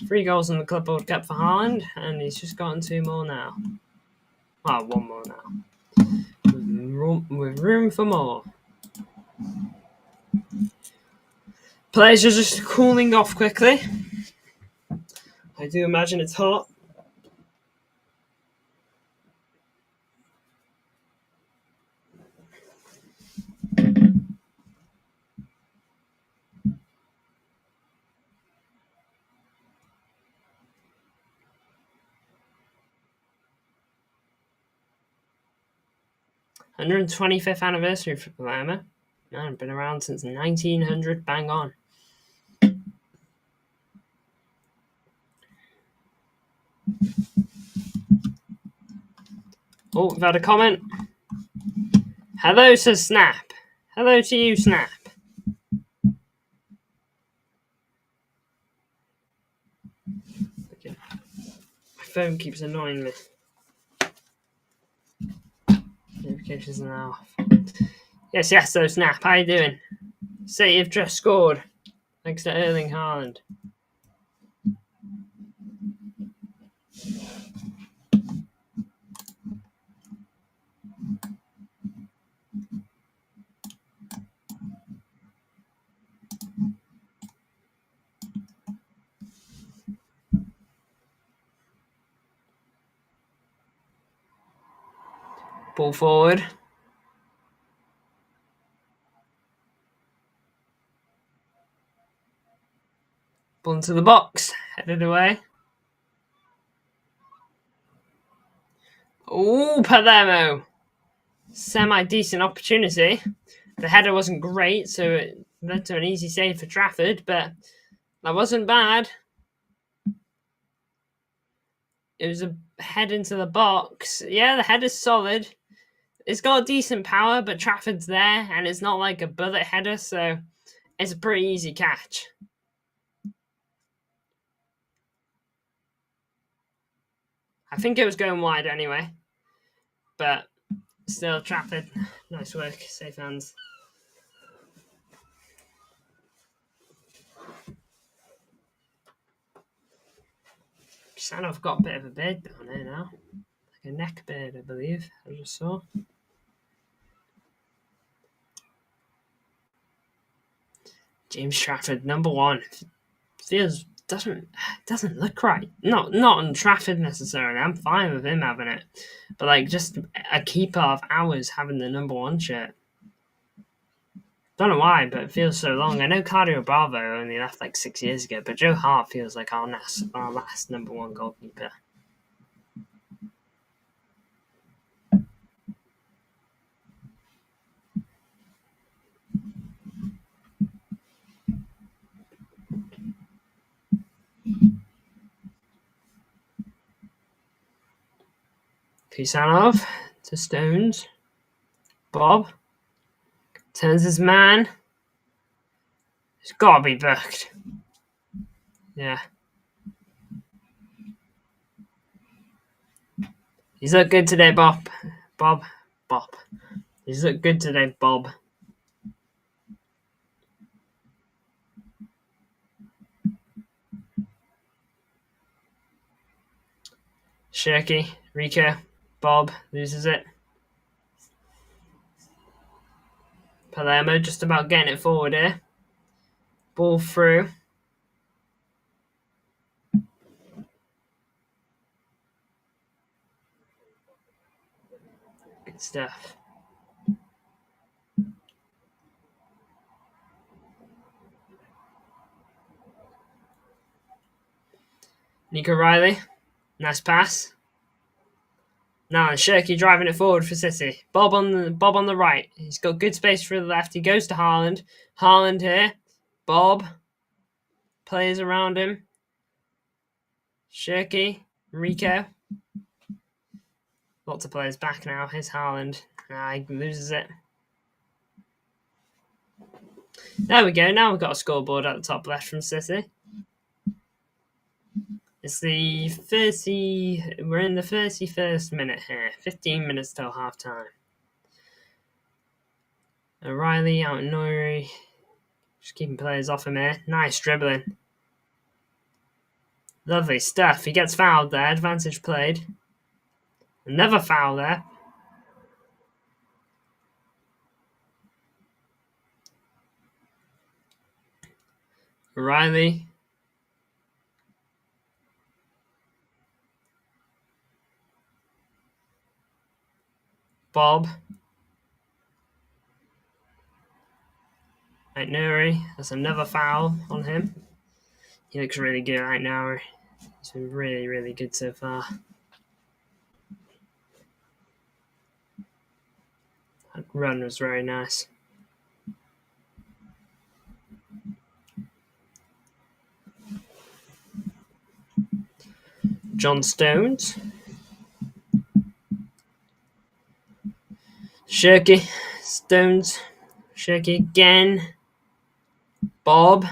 [SPEAKER 1] Three goals in the Club World Cup for Haaland, and he's just gotten 2 more now. Well, 1 more now. With room for more. Players are just cooling off quickly. I do imagine it's hot. "125th anniversary for Palermo." Man, been around since 1900, bang on. Oh, we've had a comment. Hello, says Snap. Hello to you, Snap. Okay. My phone keeps annoying me. Notifications are now off. Yes, so Snap, how you doing? City have just scored. Thanks to Erling Haaland. Ball forward. Ball into the box. Headed away. Oh, Palermo. Semi-decent opportunity. The header wasn't great, so it led to an easy save for Trafford, but that wasn't bad. It was a head into the box. Yeah, the header's solid. It's got decent power, but Trafford's there, and it's not like a bullet header, so it's a pretty easy catch. I think it was going wide anyway, but still, Trafford, nice work, safe hands. Sanov got a bit of a beard down here now, like a neck beard, I believe. I just saw. James Trafford, number 1, feels doesn't look right. Not on Trafford necessarily. I'm fine with him having it, but like just a keeper of ours having the number 1 shirt. Don't know why, but it feels so long. I know Claudio Bravo only left like 6 years ago, but Joe Hart feels like our last number 1 goalkeeper. Kusanov to Stones. Bob turns his man. It's got to be booked. Yeah. He's looked good today, Bob. Bob. He's looked good today, Bob. Shirky, Rico, Bob loses it. Palermo just about getting it forward here. Ball through. Good stuff. Nico Riley, nice pass. Now Shirky driving it forward for City. Bob on the right. He's got good space for the left. He goes to Haaland. Haaland here. Bob plays around him. Shirky, Rico. Lots of players back now. Here's Haaland. He loses it. There we go. Now we've got a scoreboard at the top left from City. It's the 30. We're in the 31st minute here. 15 minutes till half time. O'Reilly out in Noiri. Just keeping players off him here. Nice dribbling. Lovely stuff. He gets fouled there. Advantage played. Another foul there. O'Reilly. Bob. Right, Nuri. That's another foul on him. He looks really good right now. He's been really, really good so far. That run was very nice. John Stones. Shirky. Stones. Shirky again. Bob.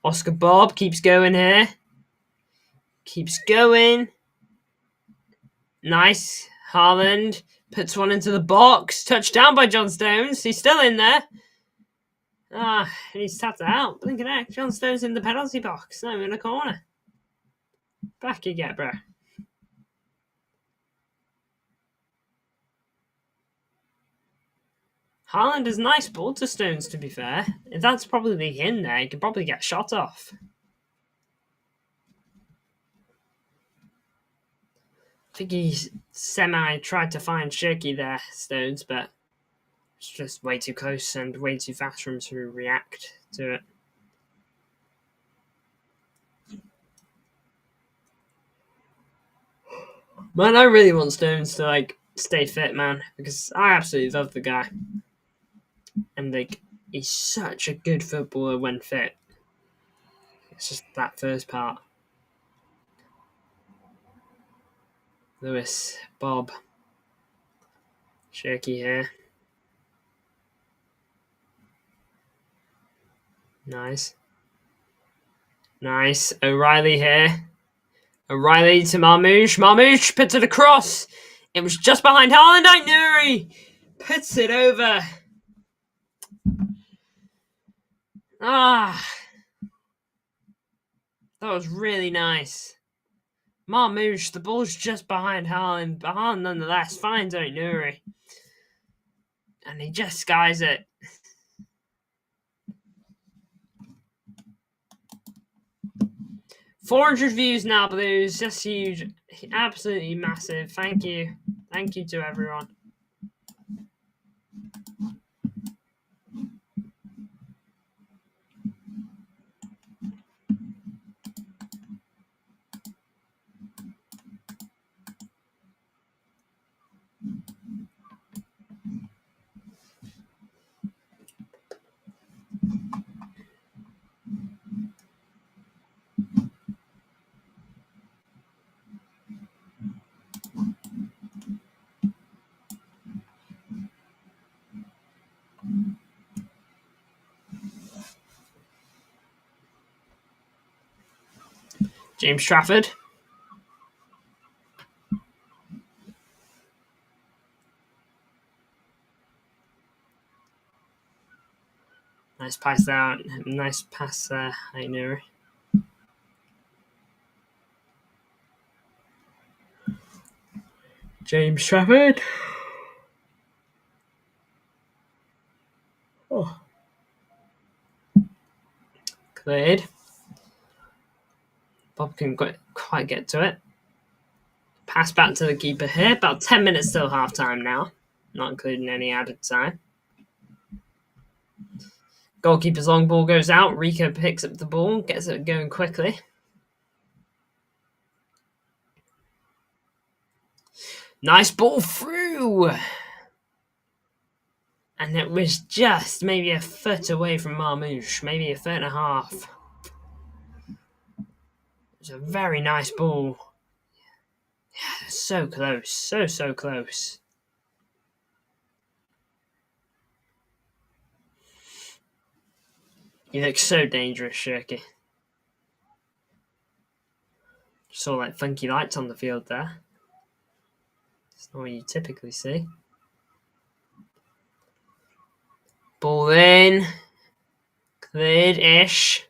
[SPEAKER 1] Oscar Bob keeps going here. Keeps going. Nice. Haaland puts one into the box. Touchdown by John Stones. He's still in there. And he's tapped it out. Blinking heck. John Stones in the penalty box. No, in the corner. Back you get, bro. Haaland is nice ball to Stones, to be fair. If that's probably in there, he could probably get shot off. I think he's semi-tried to find Shirky there, Stones, but it's just way too close and way too fast for him to react to it. Man, I really want Stones to, stay fit, man, because I absolutely love the guy. And, he's such a good footballer when fit. It's just that first part. Lewis, Bob, Shirky here. Nice. Nice. O'Reilly here. O'Reilly to Marmoush. Marmoush puts it across. It was just behind Haaland. Nuri puts it over. That was really nice. Marmoush, the ball's just behind Haaland. Haaland nonetheless finds Nuri. And he just skies it. $400 views now, Blues. Just huge. Absolutely massive. Thank you. Thank you to everyone. James Trafford. Nice pass out. Nice pass there, Nuri. James Trafford. Cleared. Bob can quite get to it. Pass back to the keeper here. About 10 minutes till half time now. Not including any added time. Goalkeeper's long ball goes out. Rico picks up the ball. Gets it going quickly. Nice ball through. And it was just maybe a foot away from Marmoush. Maybe a foot and a half. It's a very nice ball. Yeah, so close. So close. You look so dangerous, Shirky. Saw funky lights on the field there. It's not what you typically see. Ball in. Cleared-ish.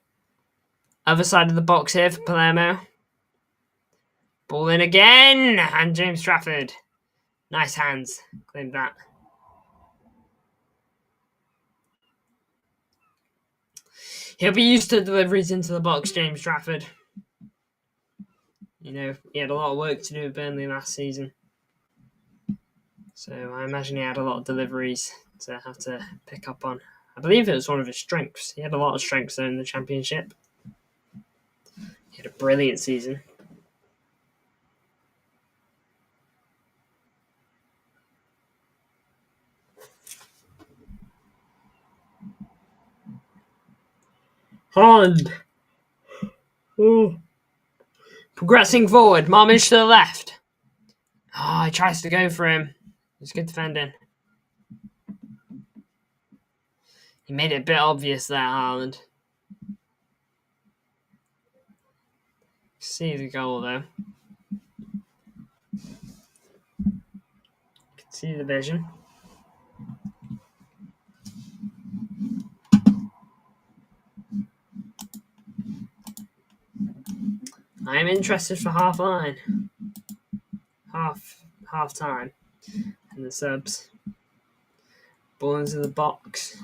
[SPEAKER 1] Other side of the box here for Palermo. Ball in again. And James Trafford. Nice hands. Claimed that. He'll be used to deliveries into the box, James Trafford. He had a lot of work to do with Burnley last season. So I imagine he had a lot of deliveries to have to pick up on. I believe it was one of his strengths. He had a lot of strengths though in the Championship. He had a brilliant season. Haaland. Oh. Progressing forward. Marmish to the left. Oh, he tries to go for him. It's good defending. He made it a bit obvious there, Haaland. See the goal, though. Can see the vision. I am interested for half time, and the subs. Ball into the box.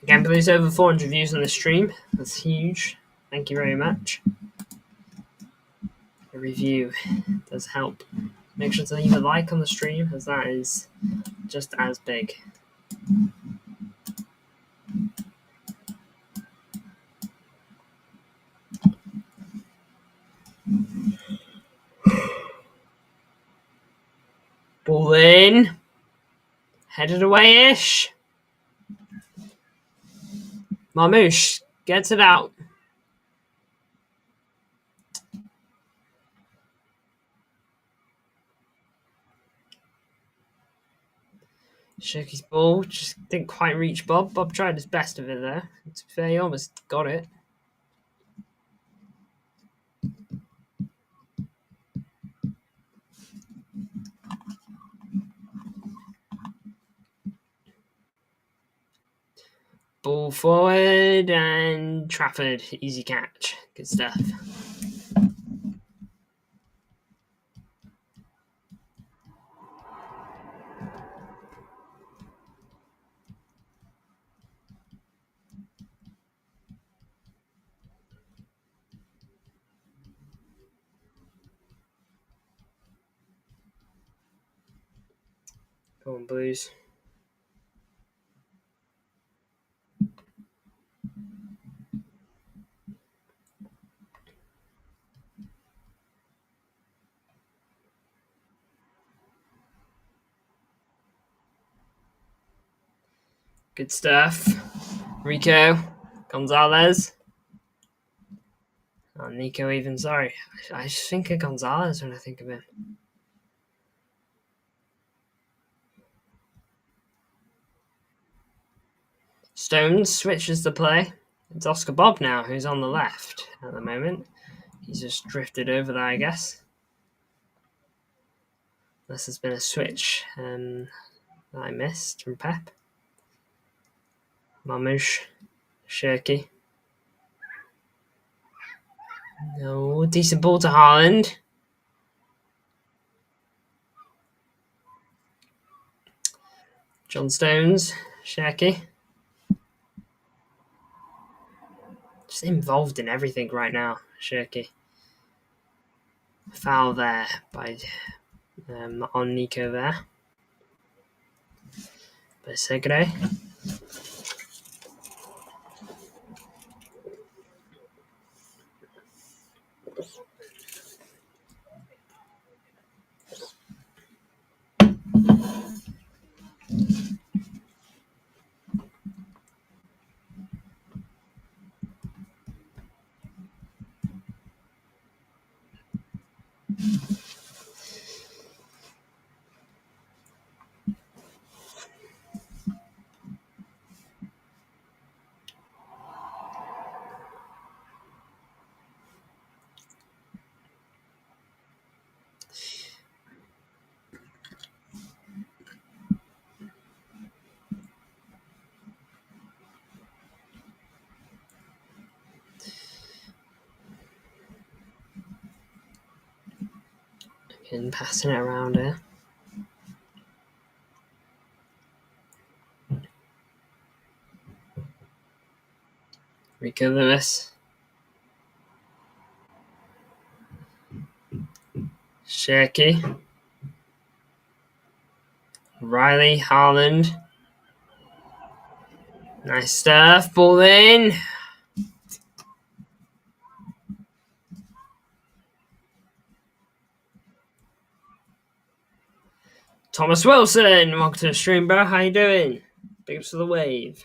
[SPEAKER 1] Again, Blues over 400 views on the stream. That's huge. Thank you very much. A review does help. Make sure to leave a like on the stream, as that is just as big. Ball in. Headed away-ish. Marmouche gets it out. Shirky's ball just didn't quite reach Bob. Bob tried his best of it there. To be fair, he almost got it. Ball forward and Trafford. Easy catch. Good stuff. Go on, Blues. Good stuff. Rico. Gonzalez. Oh, Nico even, sorry. I just think of Gonzalez when I think of him. Stones switches the play. It's Oscar Bob now, who's on the left at the moment. He's just drifted over there, I guess. This has been a switch that I missed from Pep. Marmouche. Shirky. No, decent ball to Haaland. John Stones. Shirky. Just involved in everything right now, Shirky. Foul there by on Nico there. By Segre. And passing it around here. Rico Lewis. Shirky. Riley, Haaland. Nice stuff. Ball in. Thomas Wilson, welcome to the stream, bro. How you doing? Big ups to the wave.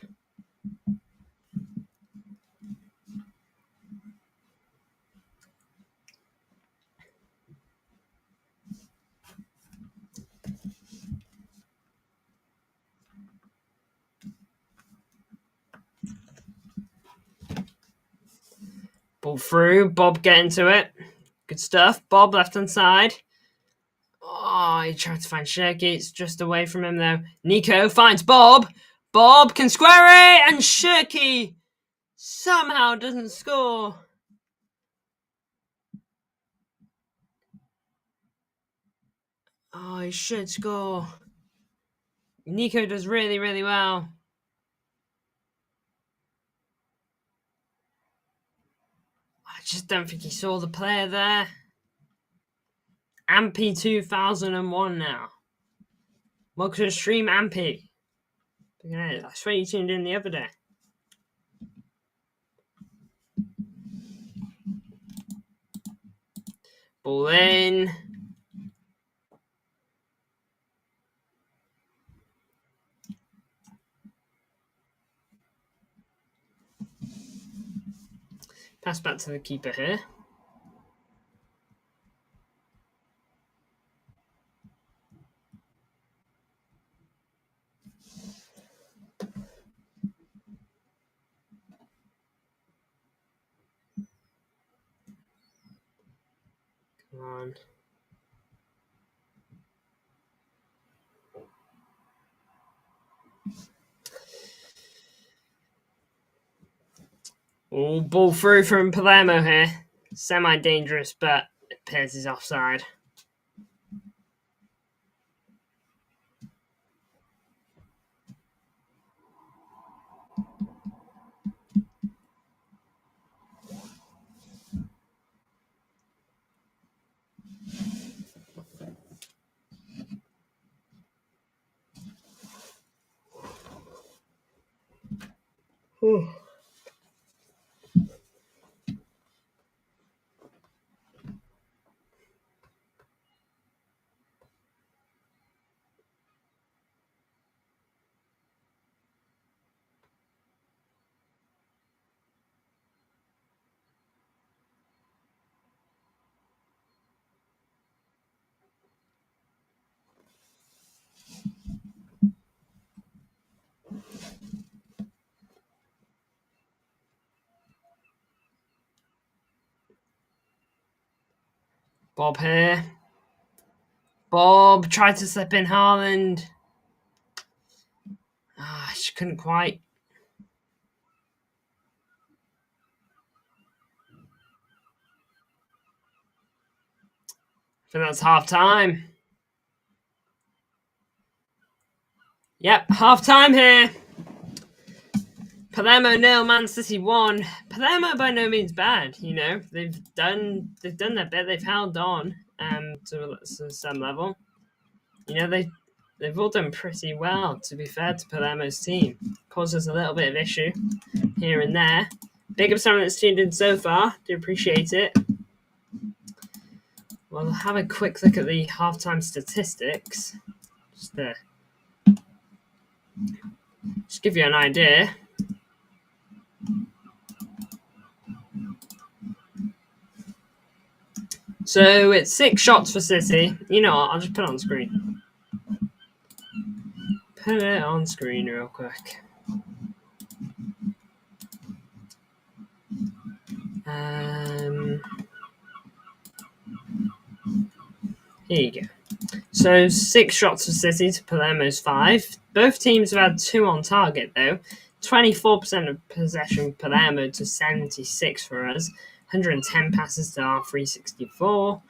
[SPEAKER 1] Ball through. Bob getting to it. Good stuff. Bob left hand side. Oh, he tried to find Shirky. It's just away from him though. Nico finds Bob. Bob can square it, and Shirky somehow doesn't score. Oh, he should score. Nico does really, really well. I just don't think he saw the player there. Ampy 2001 now. Welcome to the stream, Ampy. I swear you tuned in the other day. Ball in. Pass back to the keeper here. Come on. Oh, ball through from Palermo here. Semi-dangerous, but it appears he's offside. Bob here. Bob tried to slip in Haaland. She couldn't quite. I think that's half time. Yep, half time here. Palermo 0, Man City 1. Palermo by no means bad, you know. They've done their bit. They've held on to some level. You know, they've all done pretty well, to be fair to Palermo's team. Causes a little bit of issue here and there. Big up someone that's tuned in so far. Do appreciate it. Well, we'll have a quick look at the halftime statistics. Just give you an idea. So it's 6 shots for City. You know what? I'll just put it on screen. Put it on screen real quick. Here you go. So 6 shots for City to Palermo's 5. Both teams have had 2 on target though. 24% of possession Palermo to 76 for us. 110 passes to our 364.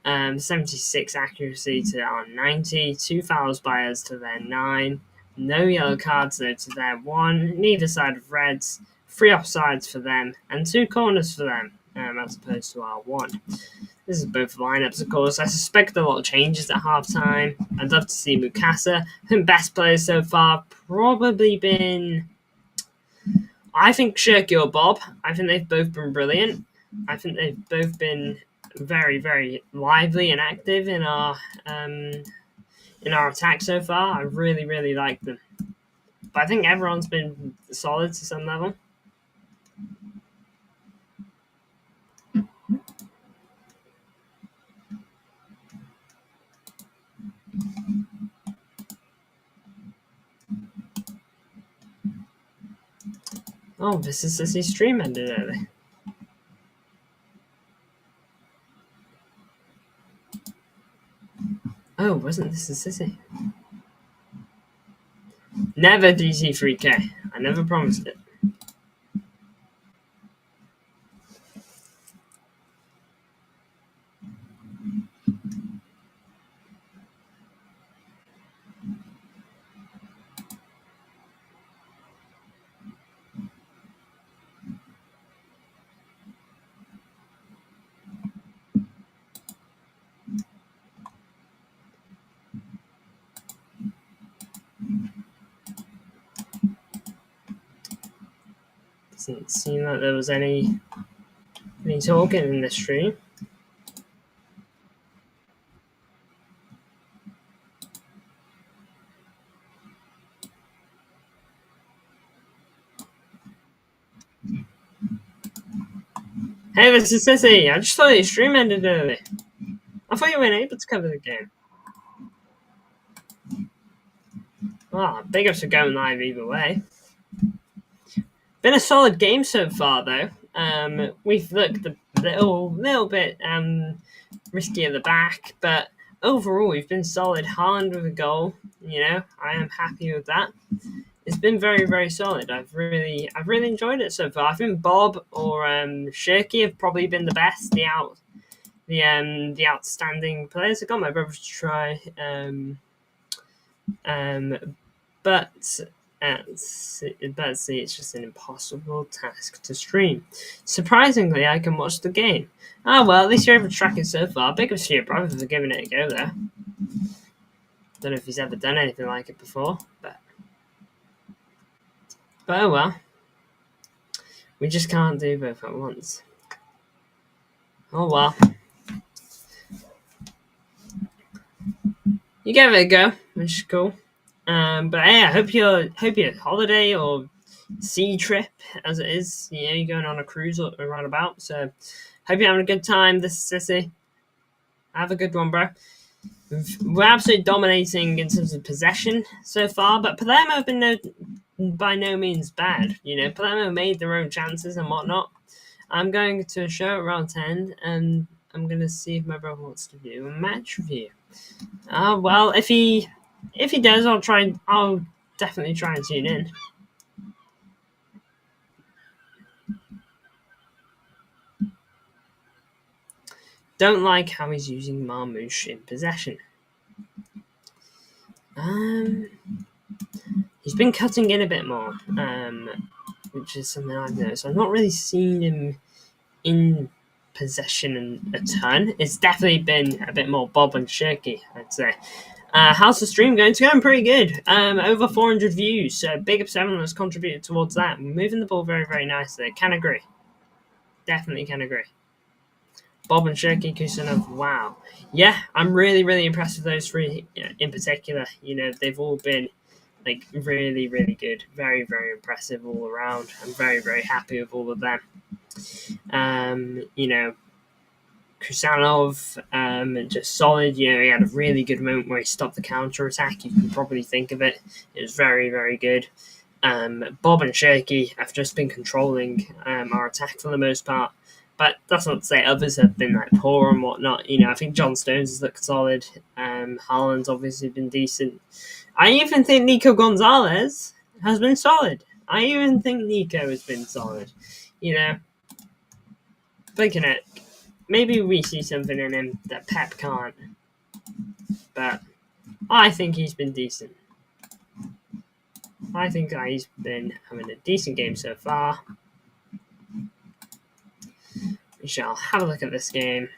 [SPEAKER 1] 76 accuracy to our 90. 2 fouls by us to their 9. No yellow cards though to their 1. Neither side of reds. 3 offsides for them and 2 corners for them, as opposed to our 1. This is both lineups, of course. I suspect a lot of changes at halftime. I'd love to see Mukasa. I think best players so far probably been, I think, Shirky or Bob. I think they've both been brilliant. I think they've both been very, very lively and active in our in our attack so far. I really, really like them. But I think everyone's been solid to some level. Oh, this is Sissy stream ended early. Oh, wasn't this a Sissy? Never DC 3K. I never promised it. Doesn't seem like there was any talking in this stream. Hey, this is Sissy. I just thought your stream ended early. I thought you weren't able to cover the game. Well, big ups for going live either way. Been a solid game so far, though. We've looked a little bit risky at the back, but overall we've been solid. Haaland with a goal. You know, I am happy with that. It's been very, very solid. I've really enjoyed it so far. I think Bob or Shirky have probably been the best. The outstanding players. I got my brother to try. But see, it's just an impossible task to stream. Surprisingly, I can watch the game. Oh well, at least you're able to track it so far. Big ups to your brother for giving it a go there. Don't know if he's ever done anything like it before, but oh well. We just can't do both at once. Oh well. You gave it a go, which is cool. But hey, I hope your holiday or sea trip, as it is, you know, you're going on a cruise or around about. So, hope you're having a good time. This is Sissy. Have a good one, bro. We're absolutely dominating in terms of possession so far, but Palermo have been by no means bad. You know, Palermo made their own chances and whatnot. I'm going to a show at round 10, and I'm going to see if my brother wants to do a match review. Well, if he does, I'll definitely try and tune in. Don't like how he's using Marmouche in possession. He's been cutting in a bit more, which is something I've noticed. I've not really seen him in possession a ton. It's definitely been a bit more Bob and Shirky, I'd say. How's the stream going? It's going pretty good. Over 400 views, so big up to everyone that's contributed towards that. We're moving the ball very, very nicely. Can agree. Definitely can agree. Bob and Shirky Kusanov, wow. Yeah, I'm really, really impressed with those three in particular. You know, they've all been like really, really good. Very, very impressive all around. I'm very, very happy with all of them. You know, Kusanov, just solid. You know, he had a really good moment where he stopped the counter attack. You can probably think of it. It was very, very good. Bob and Shirky have just been controlling our attack for the most part. But that's not to say others have been like poor and whatnot. You know, I think John Stones has looked solid. Haaland's obviously been decent. I even think Nico Gonzalez has been solid. I even think Nico has been solid. You know, thinking it, maybe we see something in him that Pep can't. But I think he's been decent. I think that he's been having a decent game so far. We shall have a look at this game.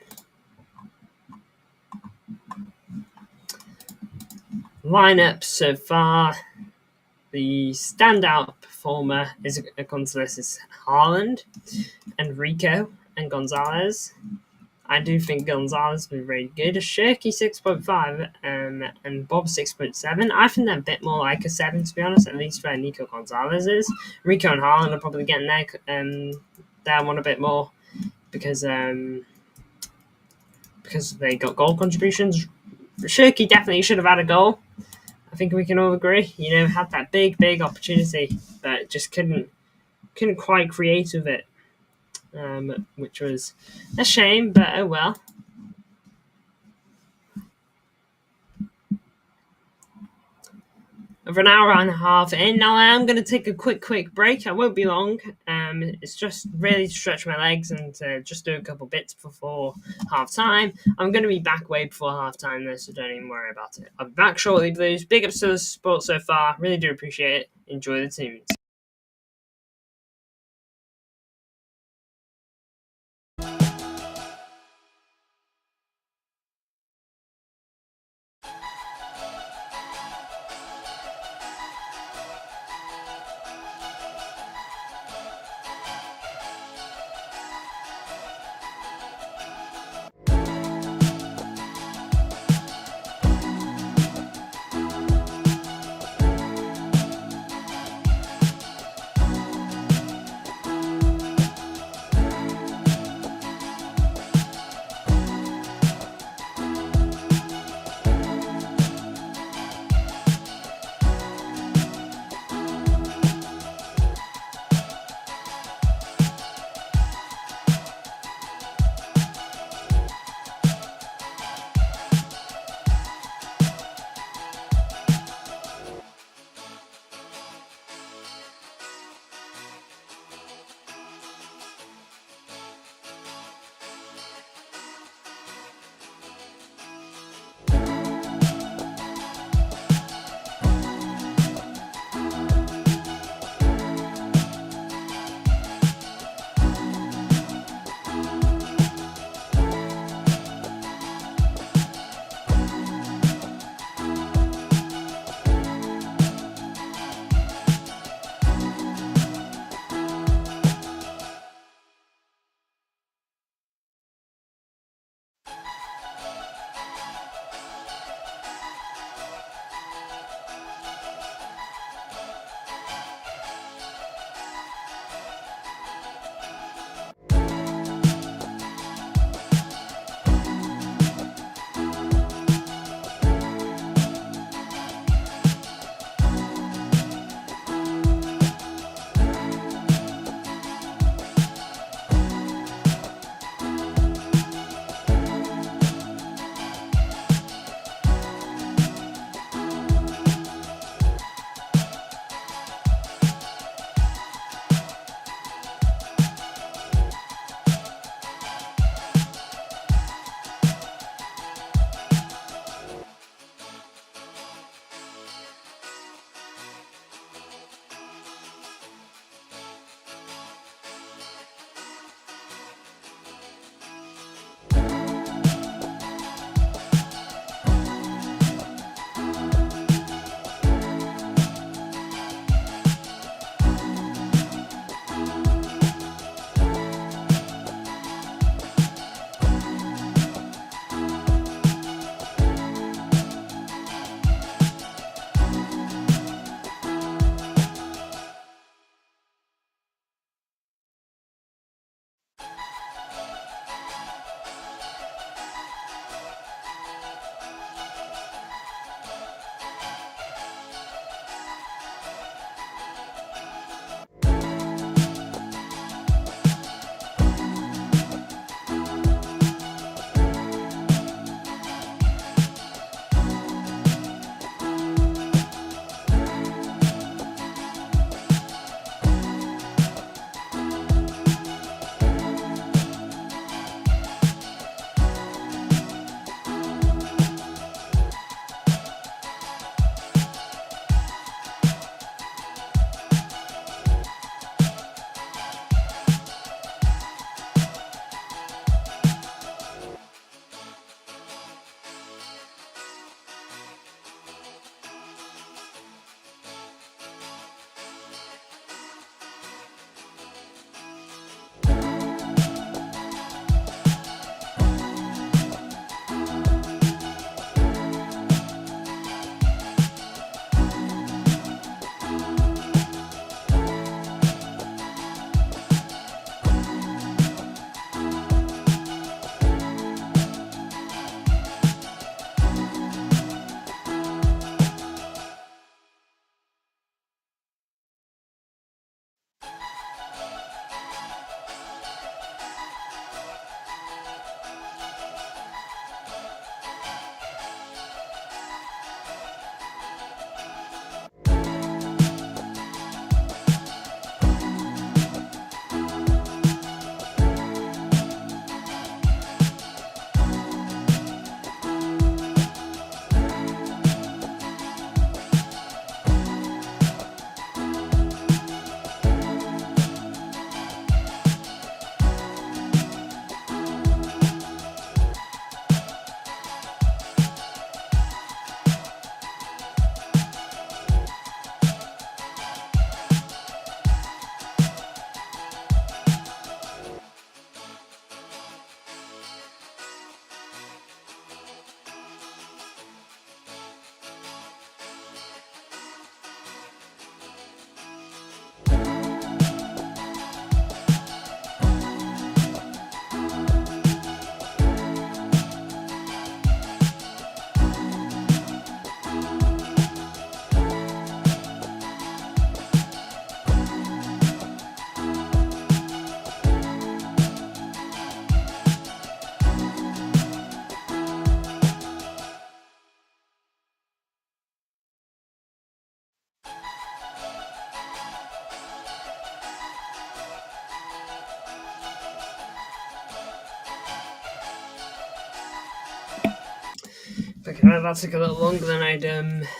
[SPEAKER 1] Lineup so far. The standout performer is Gonzalez, Haaland, and Rico and Gonzalez. I do think Gonzalez was very good. Shirky 6.5 and Bob 6.7. I think they're a bit more like a 7, to be honest, at least where Nico Gonzalez is. Rico and Haaland are probably getting their one a bit more because they got goal contributions. Shirky definitely should have had a goal. I think we can all agree. Had that big opportunity, but just couldn't quite create with it, which was a shame, but oh well. Over an hour and a half in. Now I am going to take a quick break. I won't be long. It's just really to stretch my legs and to just do a couple bits before half time. I'm going to be back way before half time though, so don't even worry about it. I'll be back shortly, Blues. Big ups to the support so far. Really do appreciate it. Enjoy the tunes. That took a little longer than I'd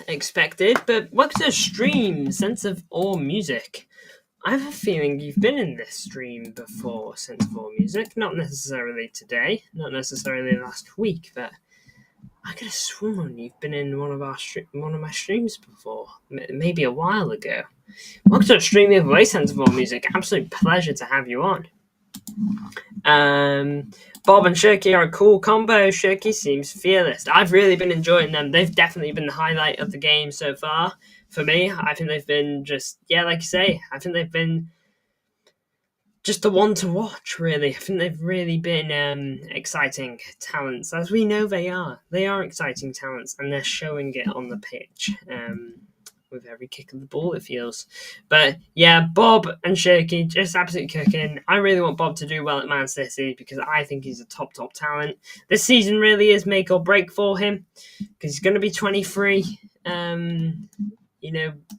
[SPEAKER 1] expected, but welcome to the stream, Sense of Awe Music. I have a feeling you've been in this stream before, Sense of Awe Music. Not necessarily today, not necessarily last week, but I could have sworn you've been in one of my streams before, maybe a while ago. Welcome to the stream of way, Sense of Awe Music. Absolute pleasure to have you on. Bob and Shirky are a cool combo. Shirky seems fearless. I've really been enjoying them. They've definitely been the highlight of the game so far for me. I think they've been like you say, I think they've been just the one to watch, really. I think they've really been exciting talents, as we know they are. They are exciting talents, and they're showing it on the pitch. With every kick of the ball, it feels. But yeah, Bob and Shirky just absolutely cooking. I really want Bob to do well at Man City because I think he's a top talent. This season really is make or break for him because he's going to be 23.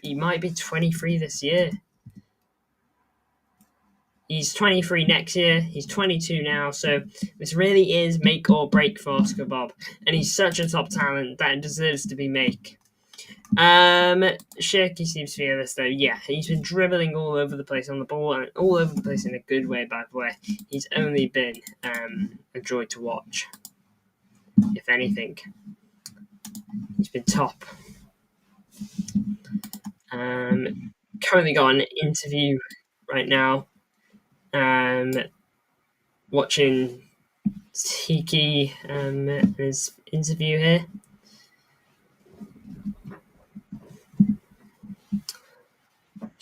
[SPEAKER 1] He might be 23 this year. He's 23 next year. He's 22 now. So this really is make or break for Oscar Bob. And he's such a top talent that it deserves to be make. Shirky seems fearless though. Yeah, he's been dribbling all over the place on the ball and all over the place in a good way, by the way. He's only been a joy to watch. If anything, he's been top. Currently got an interview right now. Watching Tiki his interview here.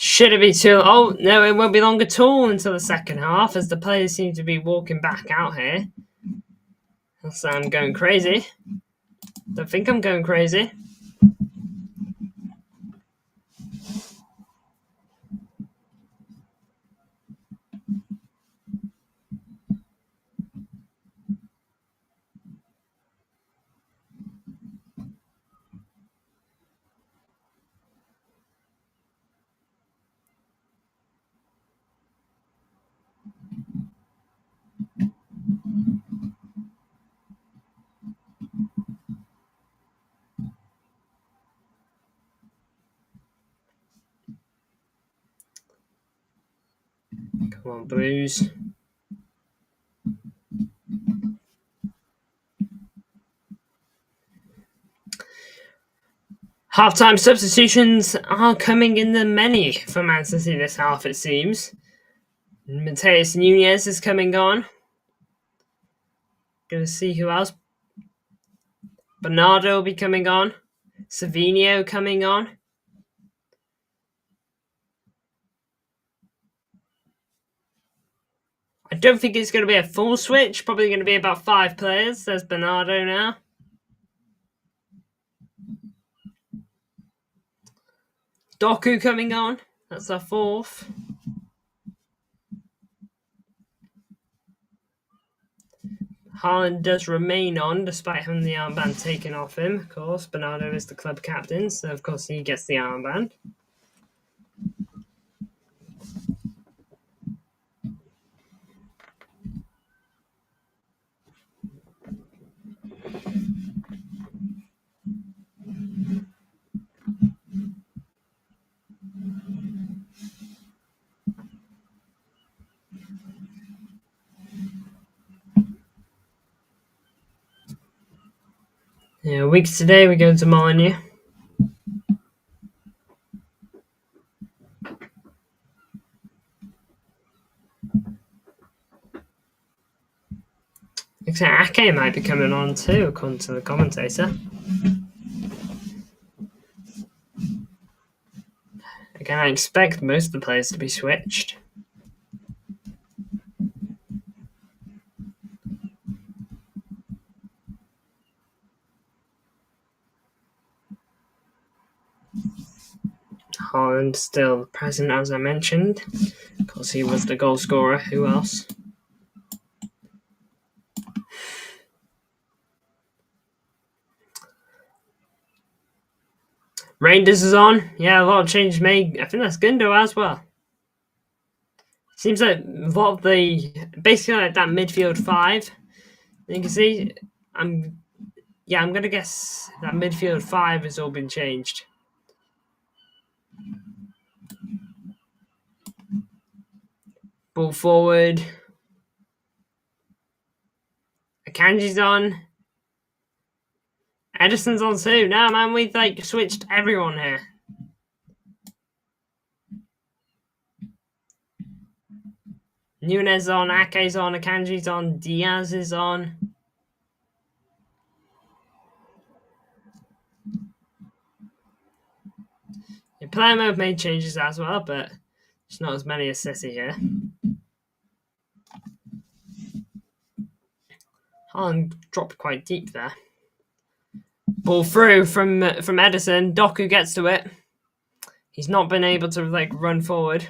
[SPEAKER 1] Should it be too? Oh no, it won't be long at all until the second half, as the players seem to be walking back out here. Unless I'm going crazy. Don't think I'm going crazy. Come on, Blues. Half-time substitutions are coming in the many for Man City this half, it seems. Mateus Nunes is coming on. Gonna see who else. Bernardo will be coming on. Savinho coming on. I don't think it's going to be a full switch. Probably going to be about 5 players. There's Bernardo now. Doku coming on. That's our 4th. Haaland does remain on, despite having the armband taken off him, of course. Bernardo is the club captain, so of course he gets the armband. Yeah, weeks today we go to Molyneux. Except Ake might be coming on too, according to the commentator. Again, I expect most of the players to be switched. Haaland still present, as I mentioned. Of course, he was the goal scorer. Who else? Reinders is on. Yeah, a lot of change made. I think that's Gundo as well. Seems like a lot of the basically like that midfield 5. You can see Yeah, I'm going to guess that midfield 5 has all been changed. Ball forward. Akanji's on. Edison's on too. No, man, we've like switched everyone here. Nunez on, Ake's on, Akanji's on, Diaz is on. Yeah, Palermo have made changes as well, but it's not as many as City here. Haaland dropped quite deep there. Ball through from Edison. Doku gets to it. He's not been able to like run forward.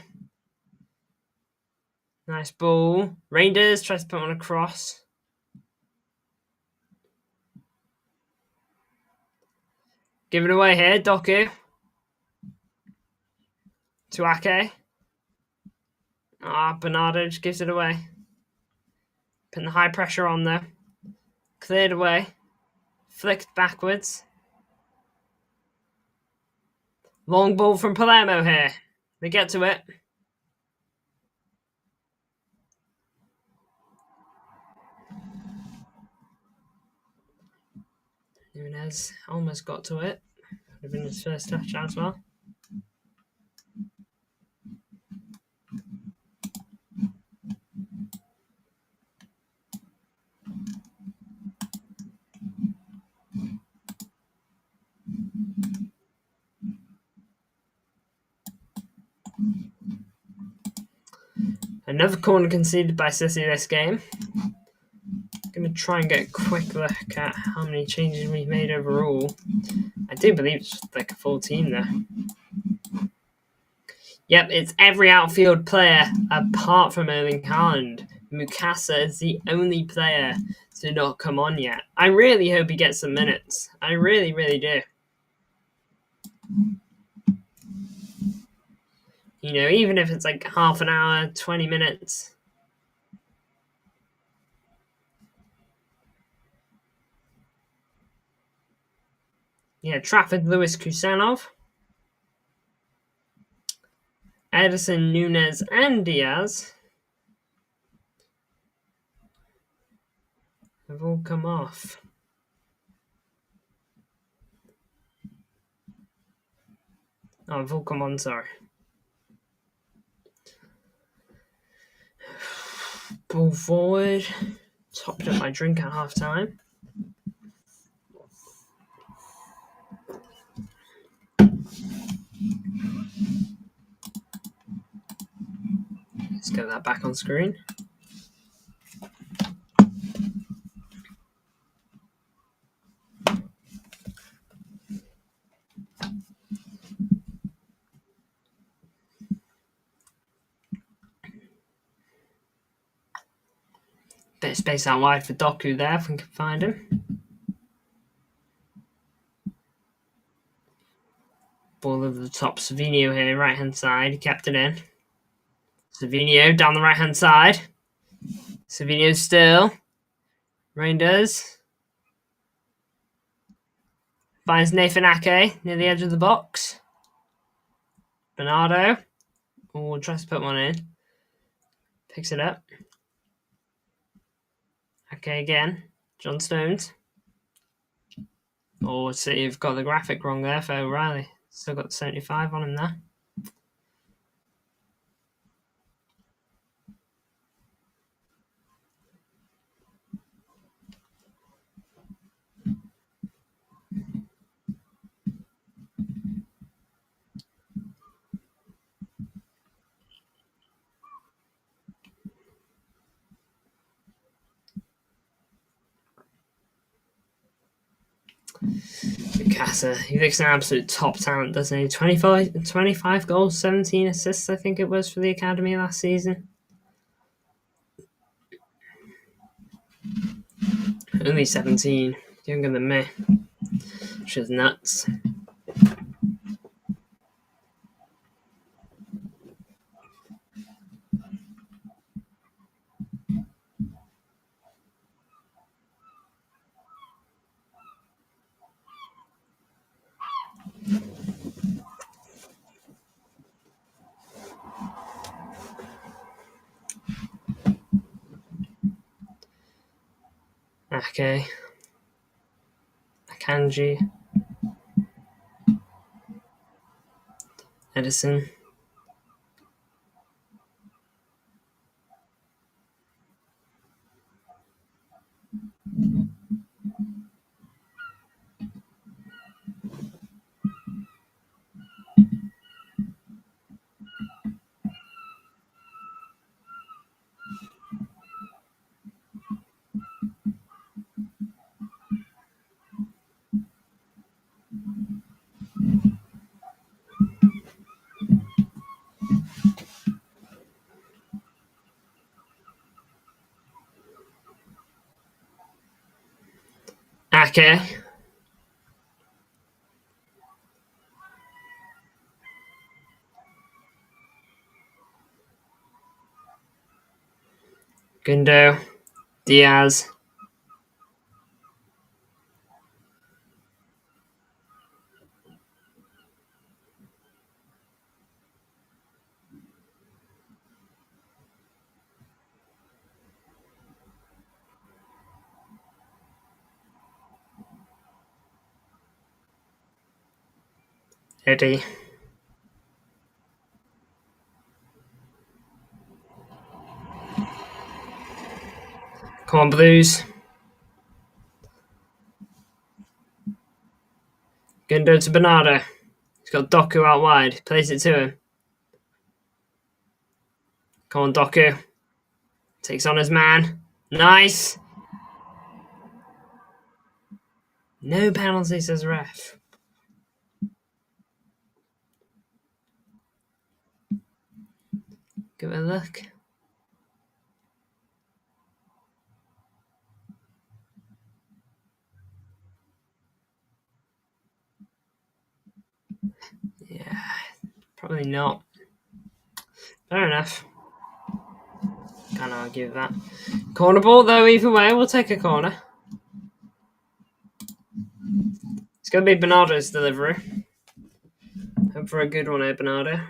[SPEAKER 1] Nice ball. Rangers tries to put one across. Give it away here, Doku. To Ake. Bernardo just gives it away. Putting the high pressure on there. Cleared away. Flicked backwards. Long ball from Palermo here. They get to it. Nunez almost got to it. Would have been his first touch as well. Another corner conceded by City this game. I'm going to try and get a quick look at how many changes we've made overall. I do believe it's like a full team there. Yep, it's every outfield player apart from Erling Haaland. Mukasa is the only player to not come on yet. I really hope he gets some minutes. I really, really do. You know, even if it's like half an hour, 20 minutes. Yeah, Trafford, Lewis, Kusanov. Edison, Nunez, and Diaz have all come off. Oh, have all come on, sorry. Ball forward. Topped up my drink at half time. Let's get that back on screen. Bit of space out wide for Doku there, if we can find him. Ball over the top. Savinho here, right hand side. He kept it in. Savinho down the right hand side. Savinho still. Reinders. Finds Nathan Ake near the edge of the box. Bernardo. Oh, tries to put one in. Picks it up. Ake again. John Stones. Oh, so you've got the graphic wrong there for O'Reilly. Still got 75 on him there. Mukasa, he looks an absolute top talent, doesn't he? 25 goals, 17 assists, I think it was, for the academy last season. Only 17, younger than me, which is nuts. Ake. Akanji. Edison. Ake. Gundo. Diaz. Eddie. Come on, Blues. Gundo to Bernardo. He's got Doku out wide. Plays it to him. Come on, Doku. Takes on his man. Nice. No penalty, says ref. Give it a look. Yeah, probably not. Fair enough. Can't argue with that. Corner ball, though, either way, we'll take a corner. It's going to be Bernardo's delivery. Hope for a good one here, Bernardo.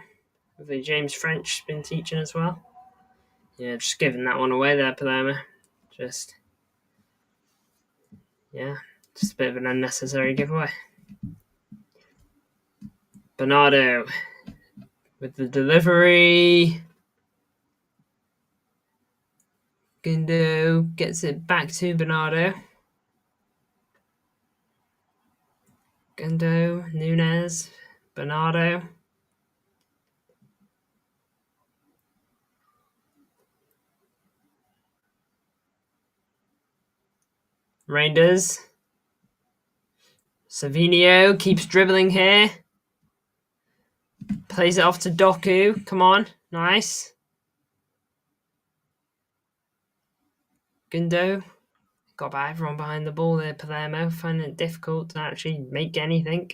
[SPEAKER 1] Hopefully James French has been teaching as well. Yeah, just giving that one away there, Palermo. Just a bit of an unnecessary giveaway. Bernardo with the delivery. Gundo gets it back to Bernardo. Gundo, Nunez, Bernardo. Reinders. Savinio keeps dribbling here. Plays it off to Doku. Come on. Nice. Gundo. Got by everyone behind the ball there, Palermo. Finding it difficult to actually make anything.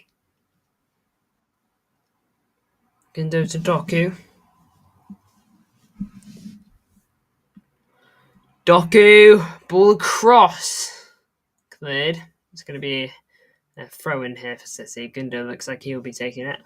[SPEAKER 1] Gundo to Doku. Doku. Ball across. Cleared. It's going to be a throw in here for City. Gundo looks like he'll be taking it.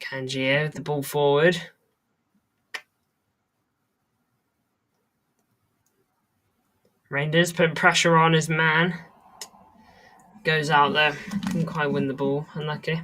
[SPEAKER 1] Kanji the ball forward. Reinders putting pressure on his man. Goes out there. Couldn't quite win the ball. Unlucky.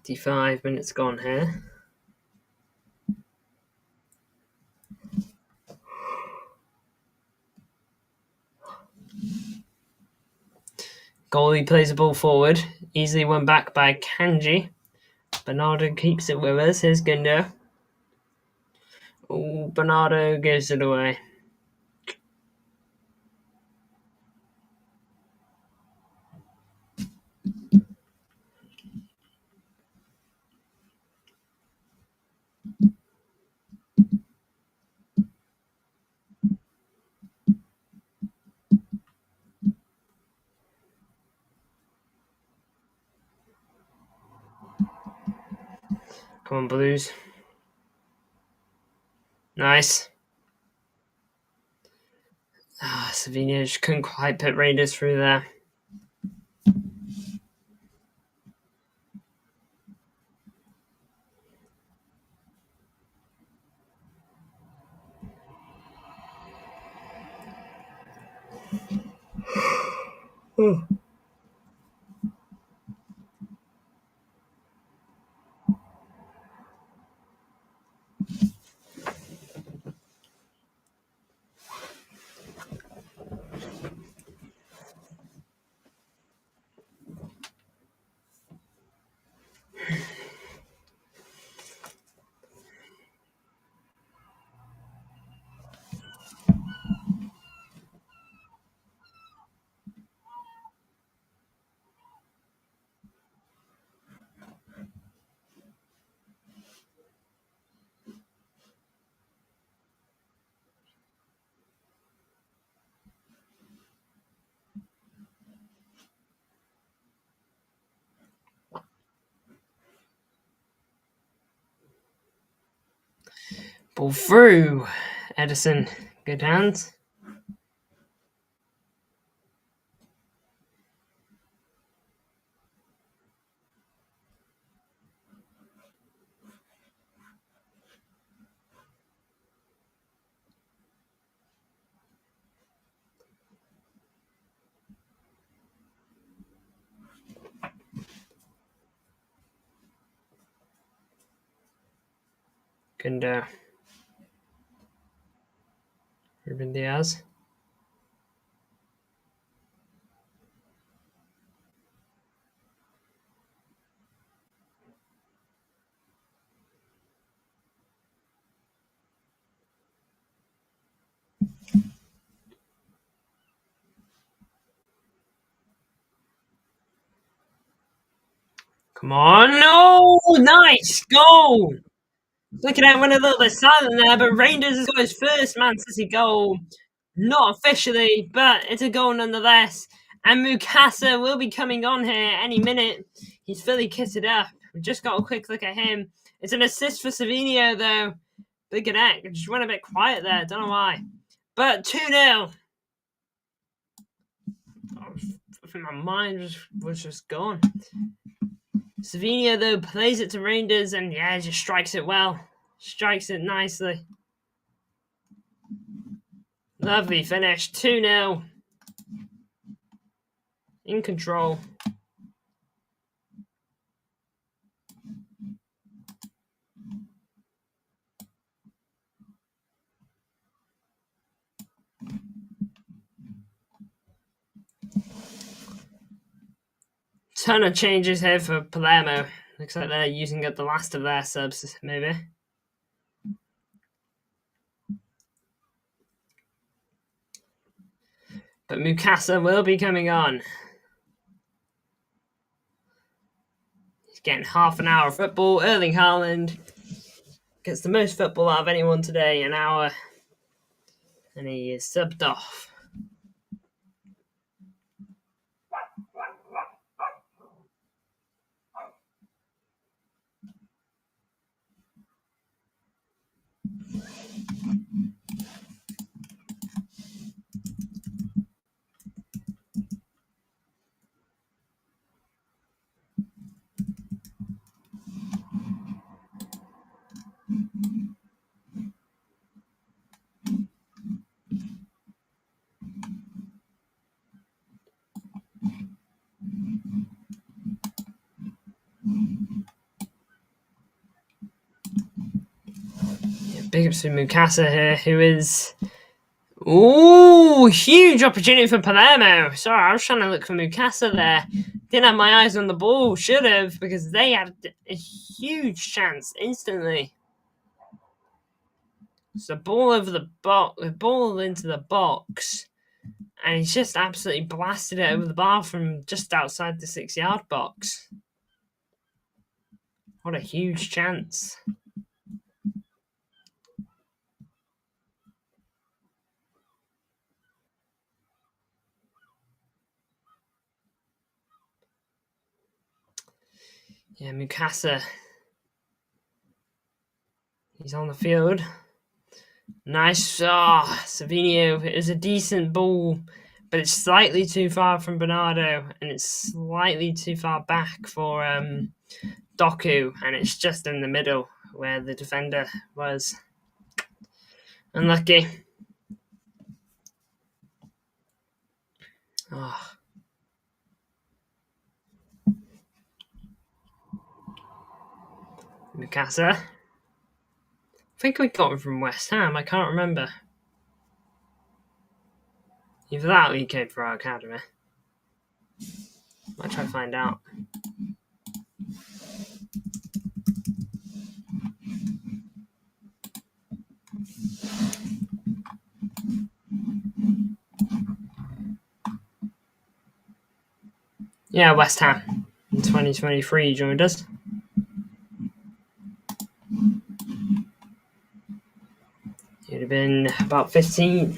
[SPEAKER 1] 55 minutes gone here. Goalie plays the ball forward. Easily won back by Kanji. Bernardo keeps it with us. Here's Gundo. Oh, Bernardo gives it away. Come on, Blues. Nice. Slovenia just couldn't quite put Raiders through there. Ball through. Edison, good hands. Gundo. Ruben Diaz. Come on. No! Nice goal! Looking at one a little bit silent there, but Rangers has got his first Man City goal. Not officially, but it's a goal nonetheless. And Mukasa will be coming on here any minute. He's fully kitted up. We just got a quick look at him. It's an assist for Savinio, though. Big Attack. Just went a bit quiet there. Don't know why. But 2-0. I think my mind was just gone. Savinio, though, plays it to Rangers and, yeah, just strikes it well. Strikes it nicely. Lovely finish. 2-0. In control. Ton of changes here for Palermo. Looks like they're using up the last of their subs, maybe. But Mukasa will be coming on. He's getting half an hour of football. Erling Haaland gets the most football out of anyone today, an hour. And he is subbed off. Big ups to Mukasa here, who is... Ooh, huge opportunity for Palermo. Sorry, I was trying to look for Mukasa there. Didn't have my eyes on the ball. Should have, because they had a huge chance instantly. So ball over the box, ball into the box, and he's just absolutely blasted it over the bar from just outside the 6-yard box. What a huge chance. Yeah, Mukasa. He's on the field. Nice. Savinio. It was a decent ball, but it's slightly too far from Bernardo, and it's slightly too far back for Doku, and it's just in the middle where the defender was. Unlucky. Oh. Mukasa. I think we got him from West Ham. I can't remember. Either that or he came for our academy. Might try to find out. Yeah, West Ham. In 2023 he joined us. He'd have been about 15.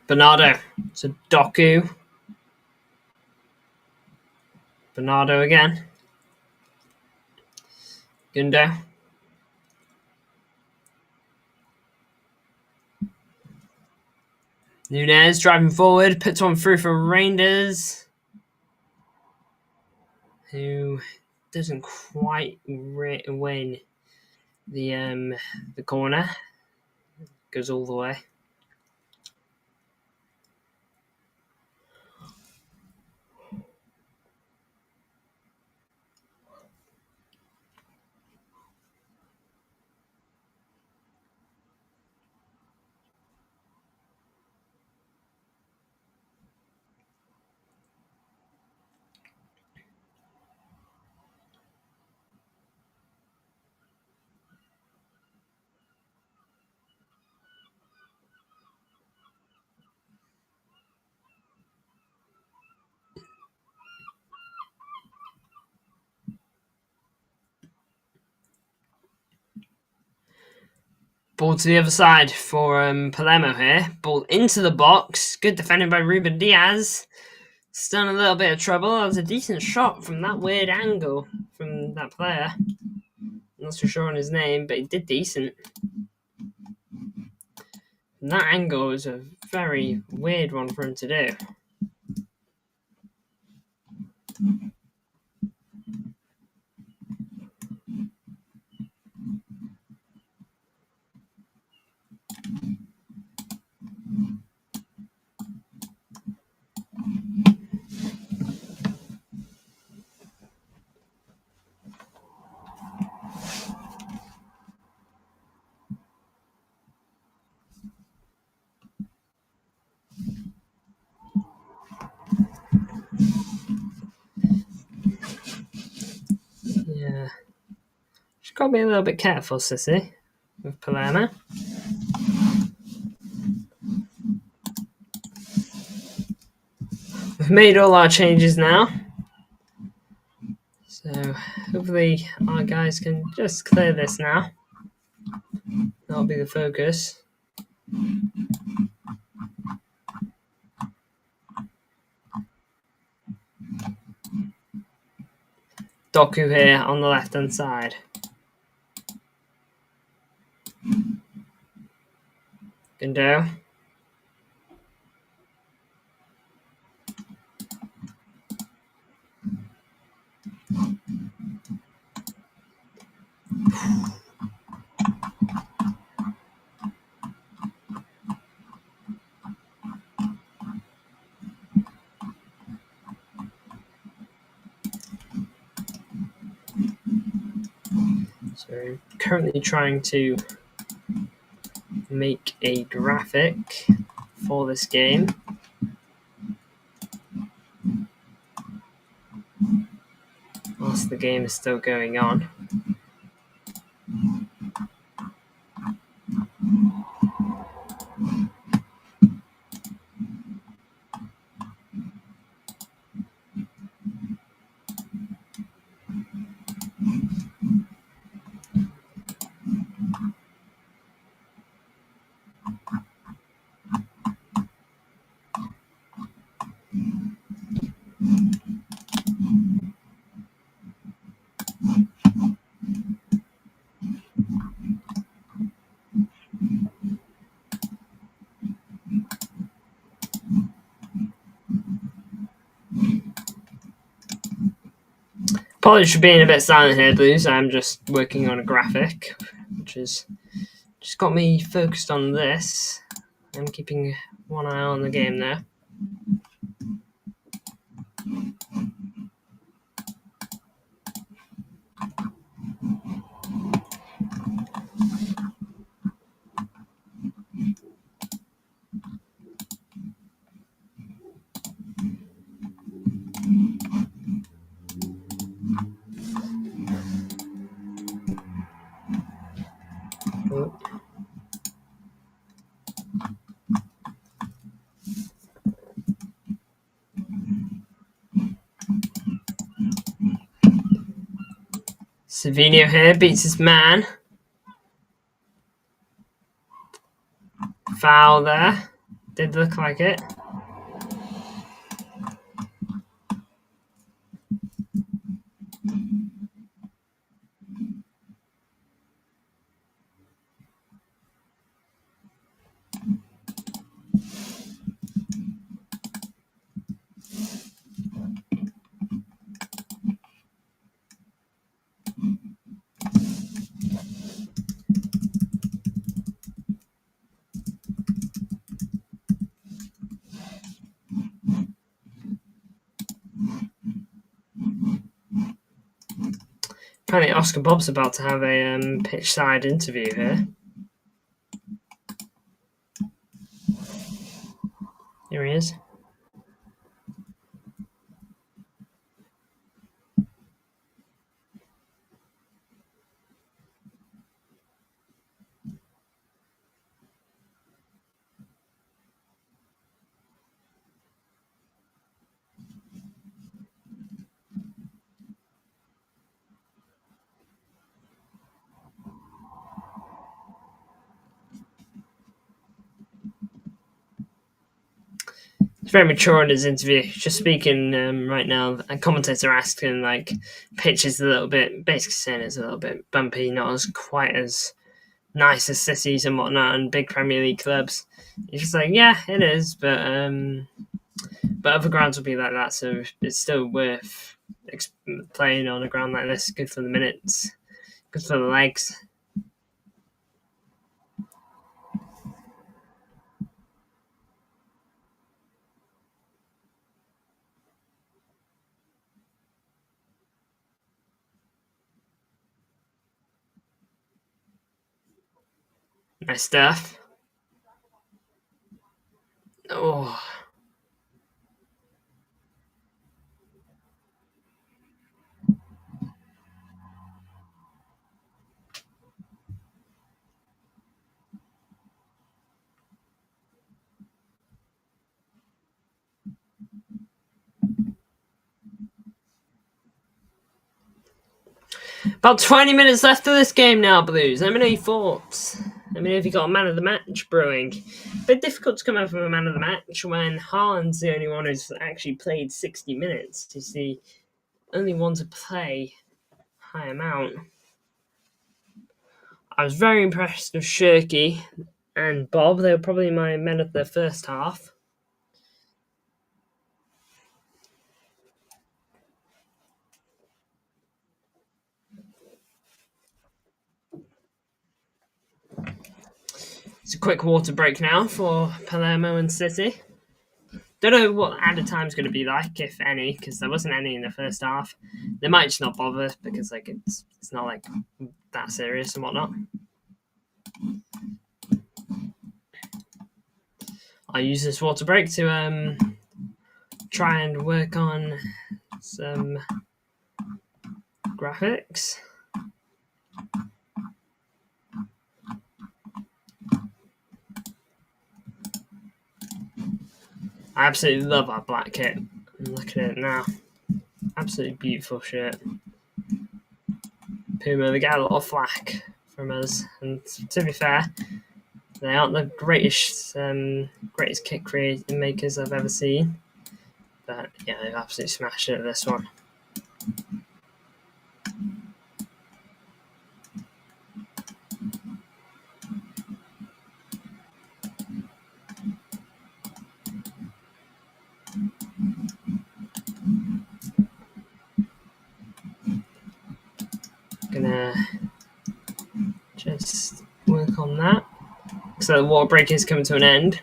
[SPEAKER 1] Bernardo. So Doku. Bernardo again. Gundo. Nunez driving forward, puts one through for Reinders, who doesn't quite win the corner. Goes all the way. Ball to the other side for Palermo here. Ball into the box. Good defending by Ruben Diaz. Still in a little bit of trouble. That was a decent shot from that weird angle from that player. I'm not so sure on his name, but he did decent. And that angle was a very weird one for him to do. Yeah. Just got to be a little bit careful, Sissy, with Palermo. We've made all our changes now. So hopefully our guys can just clear this now. That'll be the focus. Doku here on the left-hand side. Gundo. So currently trying to make a graphic for this game. Whilst the game is still going on. Probably should be a bit silent here, Blues. I'm just working on a graphic, which is just got me focused on this. I'm keeping one eye on the game there. Savino here beats his man. Foul there. Did look like it. Apparently Oscar Bob's about to have a pitch side interview here. Here he is. He's very mature in his interview. Just speaking right now, a commentator asked him, like, pitch is a little bit, basically saying it's a little bit bumpy, not as quite as nice as cities and whatnot and big Premier League clubs. He's just like, yeah, it is, but other grounds will be like that, so it's still worth playing on a ground like this. Good for the minutes, good for the legs. Nice stuff. Oh. About 20 minutes left of this game now, Blues. Let me know your thoughts. Let me know if you got a man of the match brewing. A bit difficult to come up with a man of the match when Haaland's the only one who's actually played 60 minutes. He's the only one to play a high amount. I was very impressed with Shirky and Bob. They were probably my men of the first half. It's a quick water break now for Palermo and City. Don't know what added time's going to be like, if any, because there wasn't any in the first half. They might just not bother because like it's not like that serious and whatnot. I'll use this water break to try and work on some graphics. I absolutely love our black kit. Look at it now. Absolutely beautiful shirt. Puma, they get a lot of flack from us, and to be fair, they aren't the greatest kit makers I've ever seen. But yeah, they've absolutely smashed it at this one. Gonna just work on that. So the water break is coming to an end.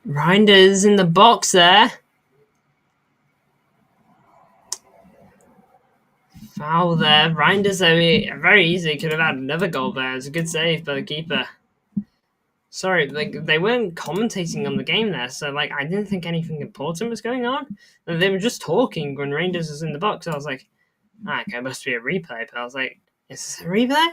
[SPEAKER 1] Reinders in the box there. Foul there. Reinders, very easy. Could have had another goal there. It's a good save by the keeper. Sorry, like they weren't commentating on the game there, so like I didn't think anything important was going on. And they were just talking when Reinders was in the box. I was like, okay, it must be a replay. But I was like, is this a replay?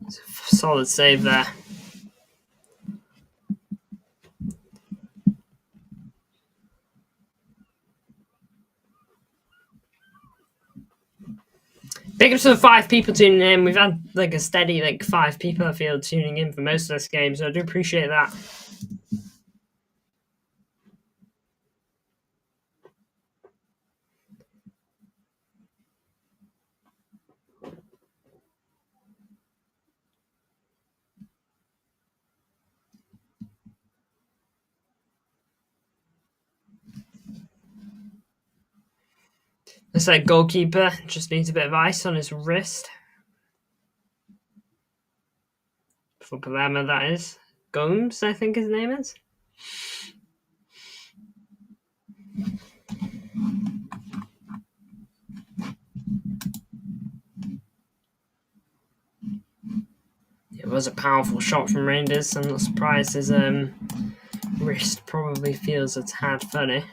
[SPEAKER 1] It's a solid save there. Big up to the 5 people tuning in. We've had like a steady 5 people I feel tuning in for most of this game, so I do appreciate that. Looks like goalkeeper just needs a bit of ice on his wrist. For Palermo, that is. Gomes, I think his name is. It was a powerful shot from Reinders. I'm not surprised his wrist probably feels a tad funny.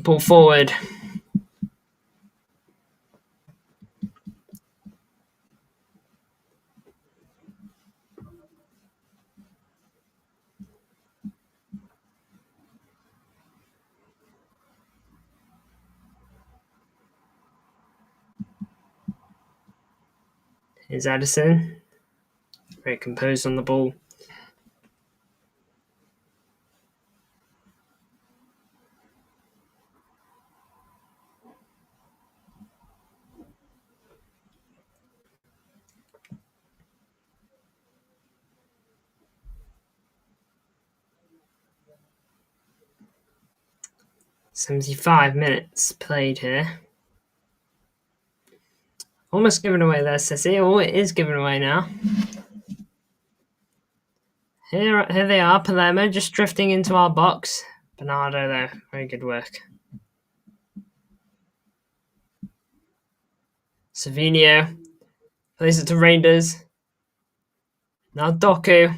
[SPEAKER 1] Pull forward. Here's Addison. Very composed on the ball. "75 minutes played here." Almost given away there, Sissy. Oh, it is given away now. Here they are, Palermo, just drifting into our box. Bernardo, though, very good work. Savinio plays it to Rangers. Now Doku.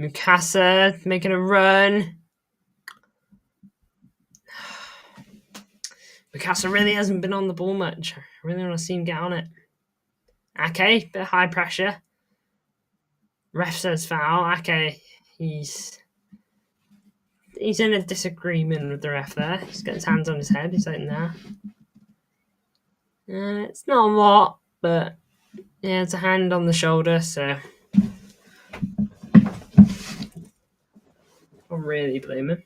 [SPEAKER 1] Mukasa making a run. Mukasa really hasn't been on the ball much. I really want to see him get on it. Ake, bit high pressure. Ref says foul. Ake, he's in a disagreement with the ref there. He's got his hands on his head. He's like, nah. It's not a lot, but yeah, it's a hand on the shoulder, so I'm really blaming.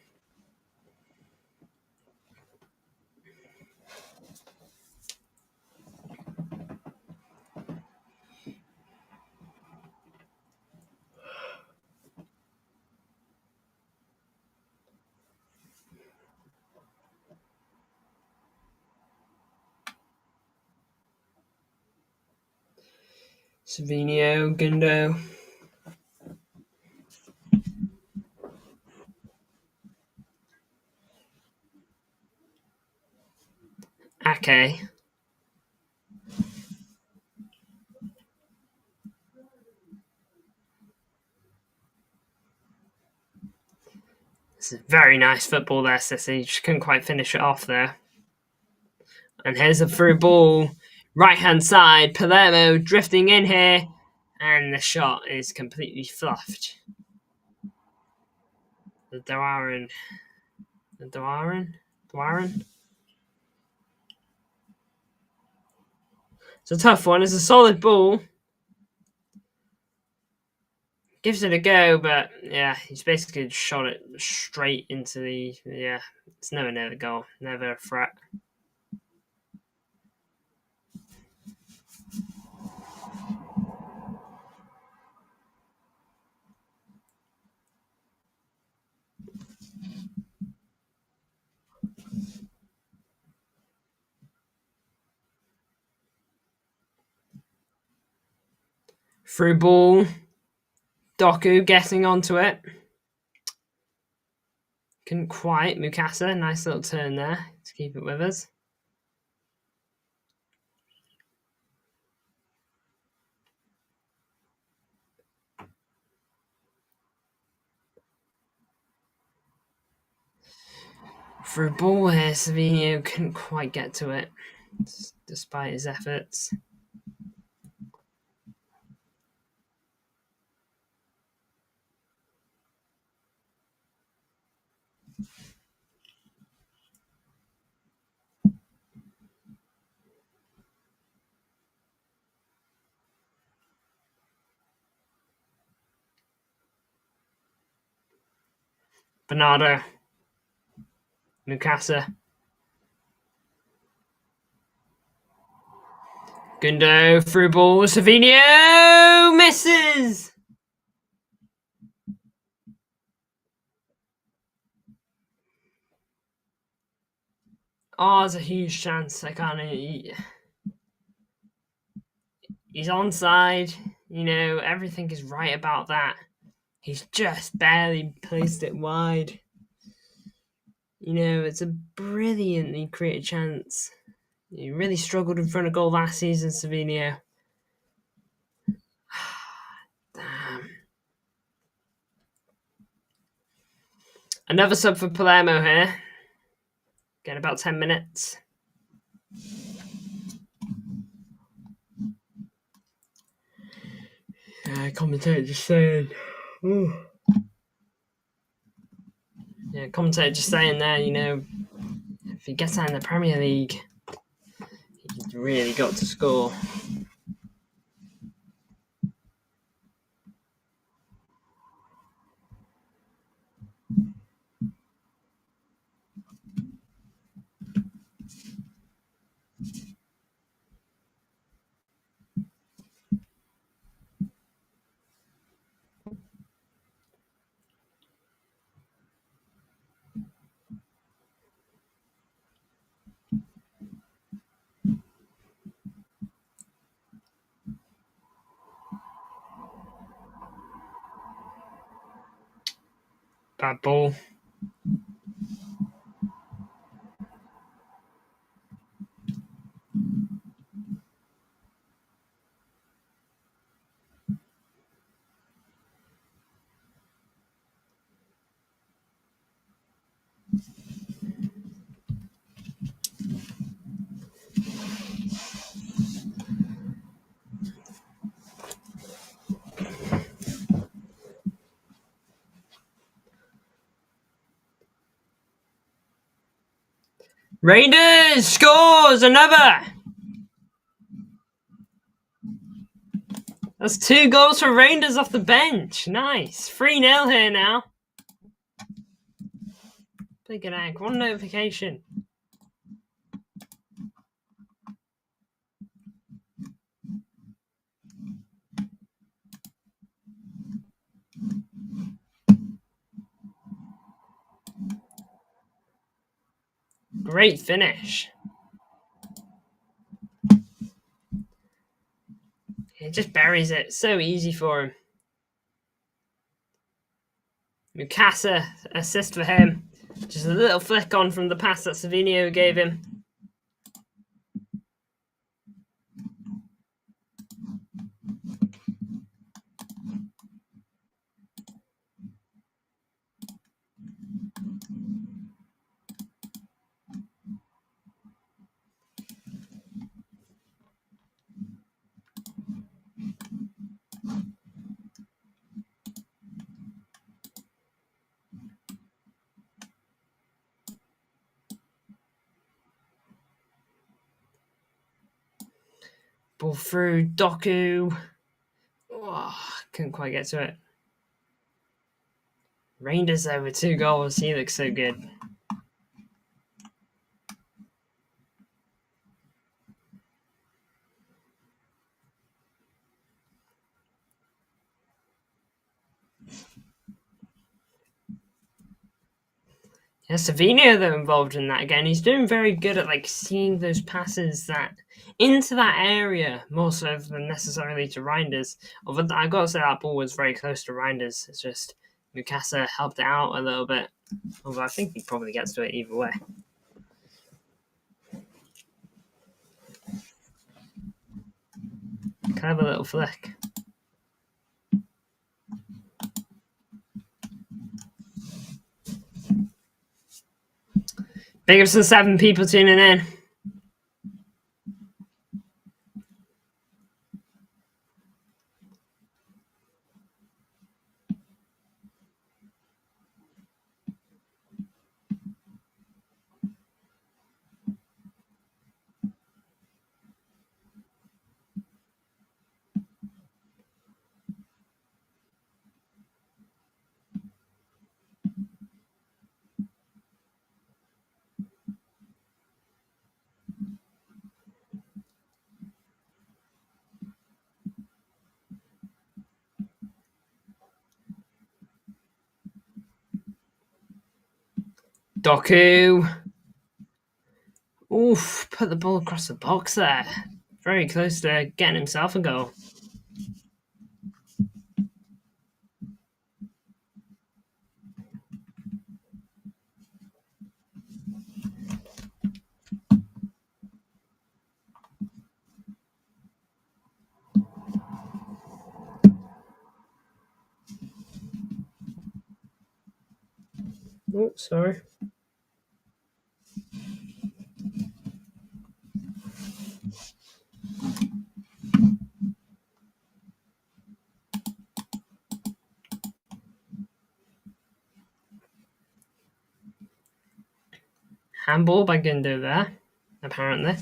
[SPEAKER 1] Savinio, Gundo. Ake. It's a very nice football there, Sissy. Just couldn't quite finish it off there. And here's a through ball. Right hand side. Palermo drifting in here. And the shot is completely fluffed. The Doaran. It's a tough one. It's a solid ball. Gives it a go, but yeah, he's basically shot it straight into the. Yeah, it's never near the goal. Never a threat. Through ball. Doku getting onto it. Couldn't quite. Mukasa, nice little turn there to keep it with us. Through ball here, Savinio couldn't quite get to it, despite his efforts. Bernardo. Mukasa. Gundo, through ball, Savinio misses! Oh, it's a huge chance. I can't. He's onside. You know, everything is right about that. He's just barely placed it wide. You know, it's a brilliantly created chance. He really struggled in front of goal last season, Savinio. Damn. Another sub for Palermo here. Get about 10 minutes. Commentator just saying. Ooh. Yeah, commentator just saying there, you know, if he gets out in the Premier League, he's really got to score. Bad ball. Raiders scores another. That's 2 goals for Rangers off the bench. Nice. 3-0 here now. Big egg. One notification. Great finish. He just buries it. So easy for him. Mukasa, assist for him. Just a little flick on from the pass that Savinio gave him. Ball through Doku. Oh, couldn't quite get to it. Rangers over 2 goals. He looks so good. Yeah, Savinio though involved in that again. He's doing very good at like seeing those passes that into that area more so than necessarily to Reinders. Although I gotta say that ball was very close to Reinders. It's just Mukasa helped it out a little bit. Although I think he probably gets to it either way. Kind of a little flick. Big ups to the 7 people tuning in. Doku. Oof, put the ball across the box there. Very close to getting himself a goal. Oh, sorry. Handball by Gundo there, apparently.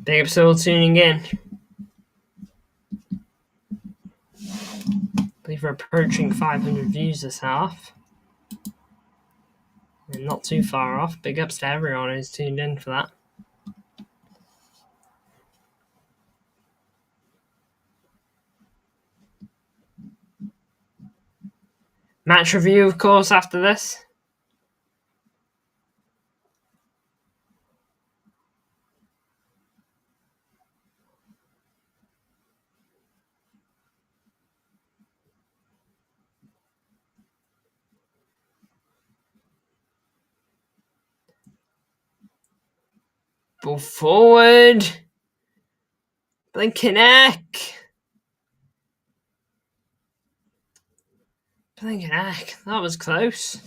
[SPEAKER 1] Big ups all tuning in. I believe we're approaching 500 views this half. And not too far off. Big ups to everyone who's tuned in for that. Match review, of course, after this. Ball forward. Blinking Eck. Thinking, heck, that was close.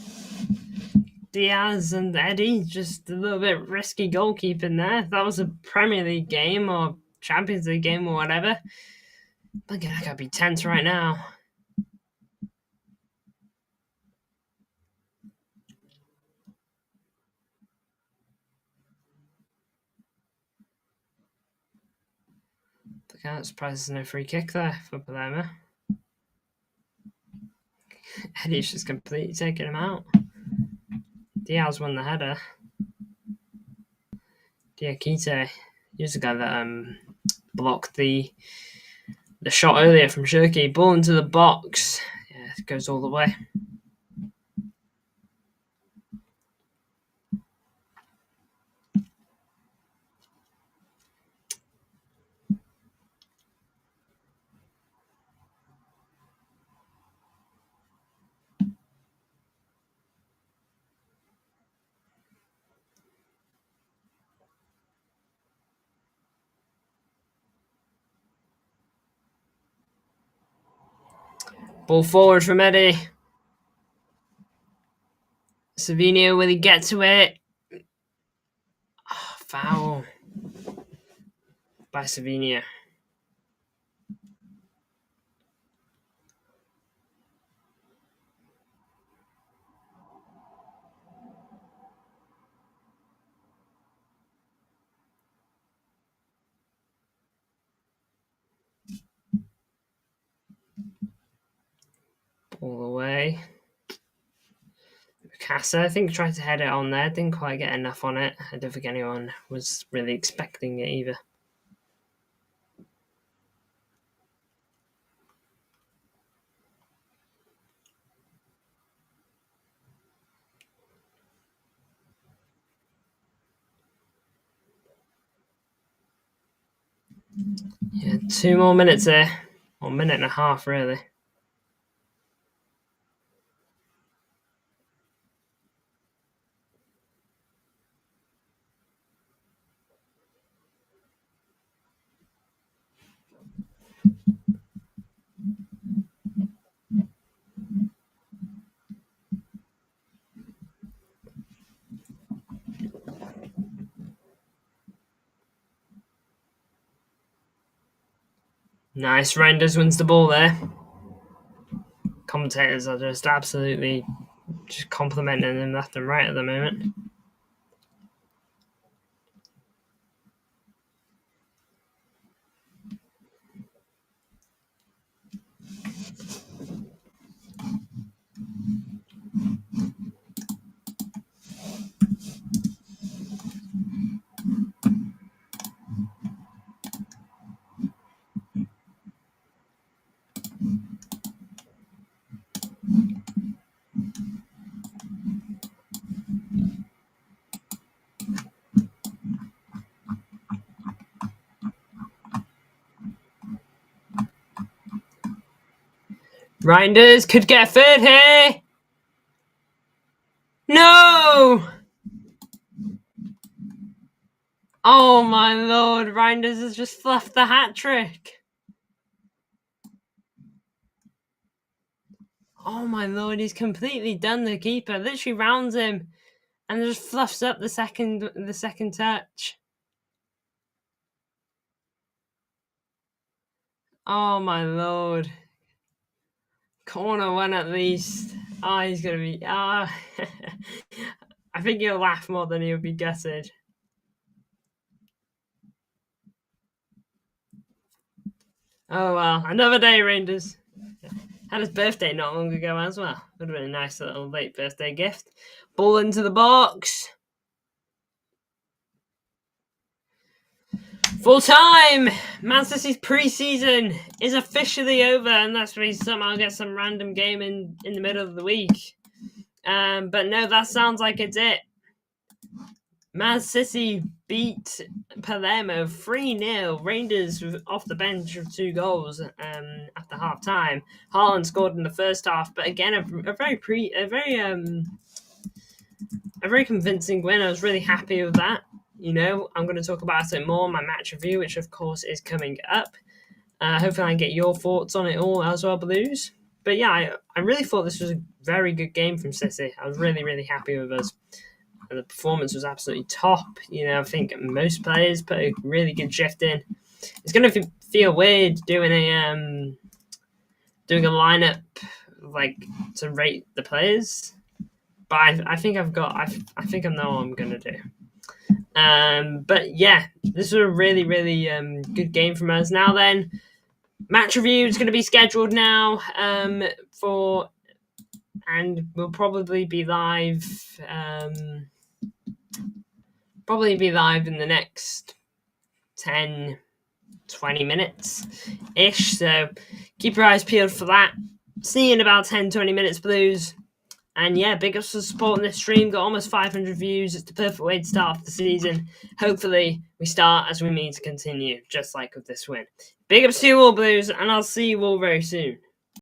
[SPEAKER 1] Diaz and Eddie, just a little bit risky goalkeeping there. If that was a Premier League game or Champions League game or whatever, thinking I gotta be tense right now. I'm surprised there's no free kick there for Palermo. Eddie's just completely taking him out. Diaz won the header. Diakite, he was the guy that blocked the shot earlier from Shirky. Ball into the box. Yeah, it goes all the way. Ball forward from Eddie. Savinio, will he get to it? Oh, foul by Savinio. All the way. Casa, I think, tried to head it on there. Didn't quite get enough on it. I don't think anyone was really expecting it either. Yeah, 2 more minutes there. Or 1.5 minutes, really. Nice. Reinders wins the ball there. Commentators are just absolutely just complimenting him left and right at the moment. Reinders could get a third here. No! Oh my lord, Reinders has just fluffed the hat trick. Oh my lord, he's completely done the keeper. Literally rounds him and just fluffs up the second touch. Oh my lord. Corner one at least. Oh, he's gonna be. I think he'll laugh more than he'll be gutted. Oh well, another day, Rangers. Had his birthday not long ago as well. Would have been a nice little late birthday gift. Ball into the box. Full time! Man City's pre-season is officially over unless we somehow get some random game in the middle of the week. But no, that sounds like it's it. Man City beat Palermo 3-0. Rangers off the bench of 2 goals after half time. Haaland scored in the first half, but again a very convincing win. I was really happy with that. You know, I'm going to talk about it more in my match review, which of course is coming up. Hopefully I can get your thoughts on it all as well, Blues. But yeah, I really thought this was a very good game from City. I was really, really happy with us. And the performance was absolutely top. I think most players put a really good shift in. It's going to feel weird doing a lineup to rate the players, but I think I think I know what I'm going to do. But yeah, this was a really, really good game from us. Now then, match review is going to be scheduled now and we'll probably be live in the next 10-20 minutes ish, so keep your eyes peeled for that. See you in about 10-20 minutes, Blues. And yeah, big ups for supporting this stream. Got almost 500 views. It's the perfect way to start off the season. Hopefully we start as we mean to continue, just like with this win. Big ups to you all, Blues, and I'll see you all very soon.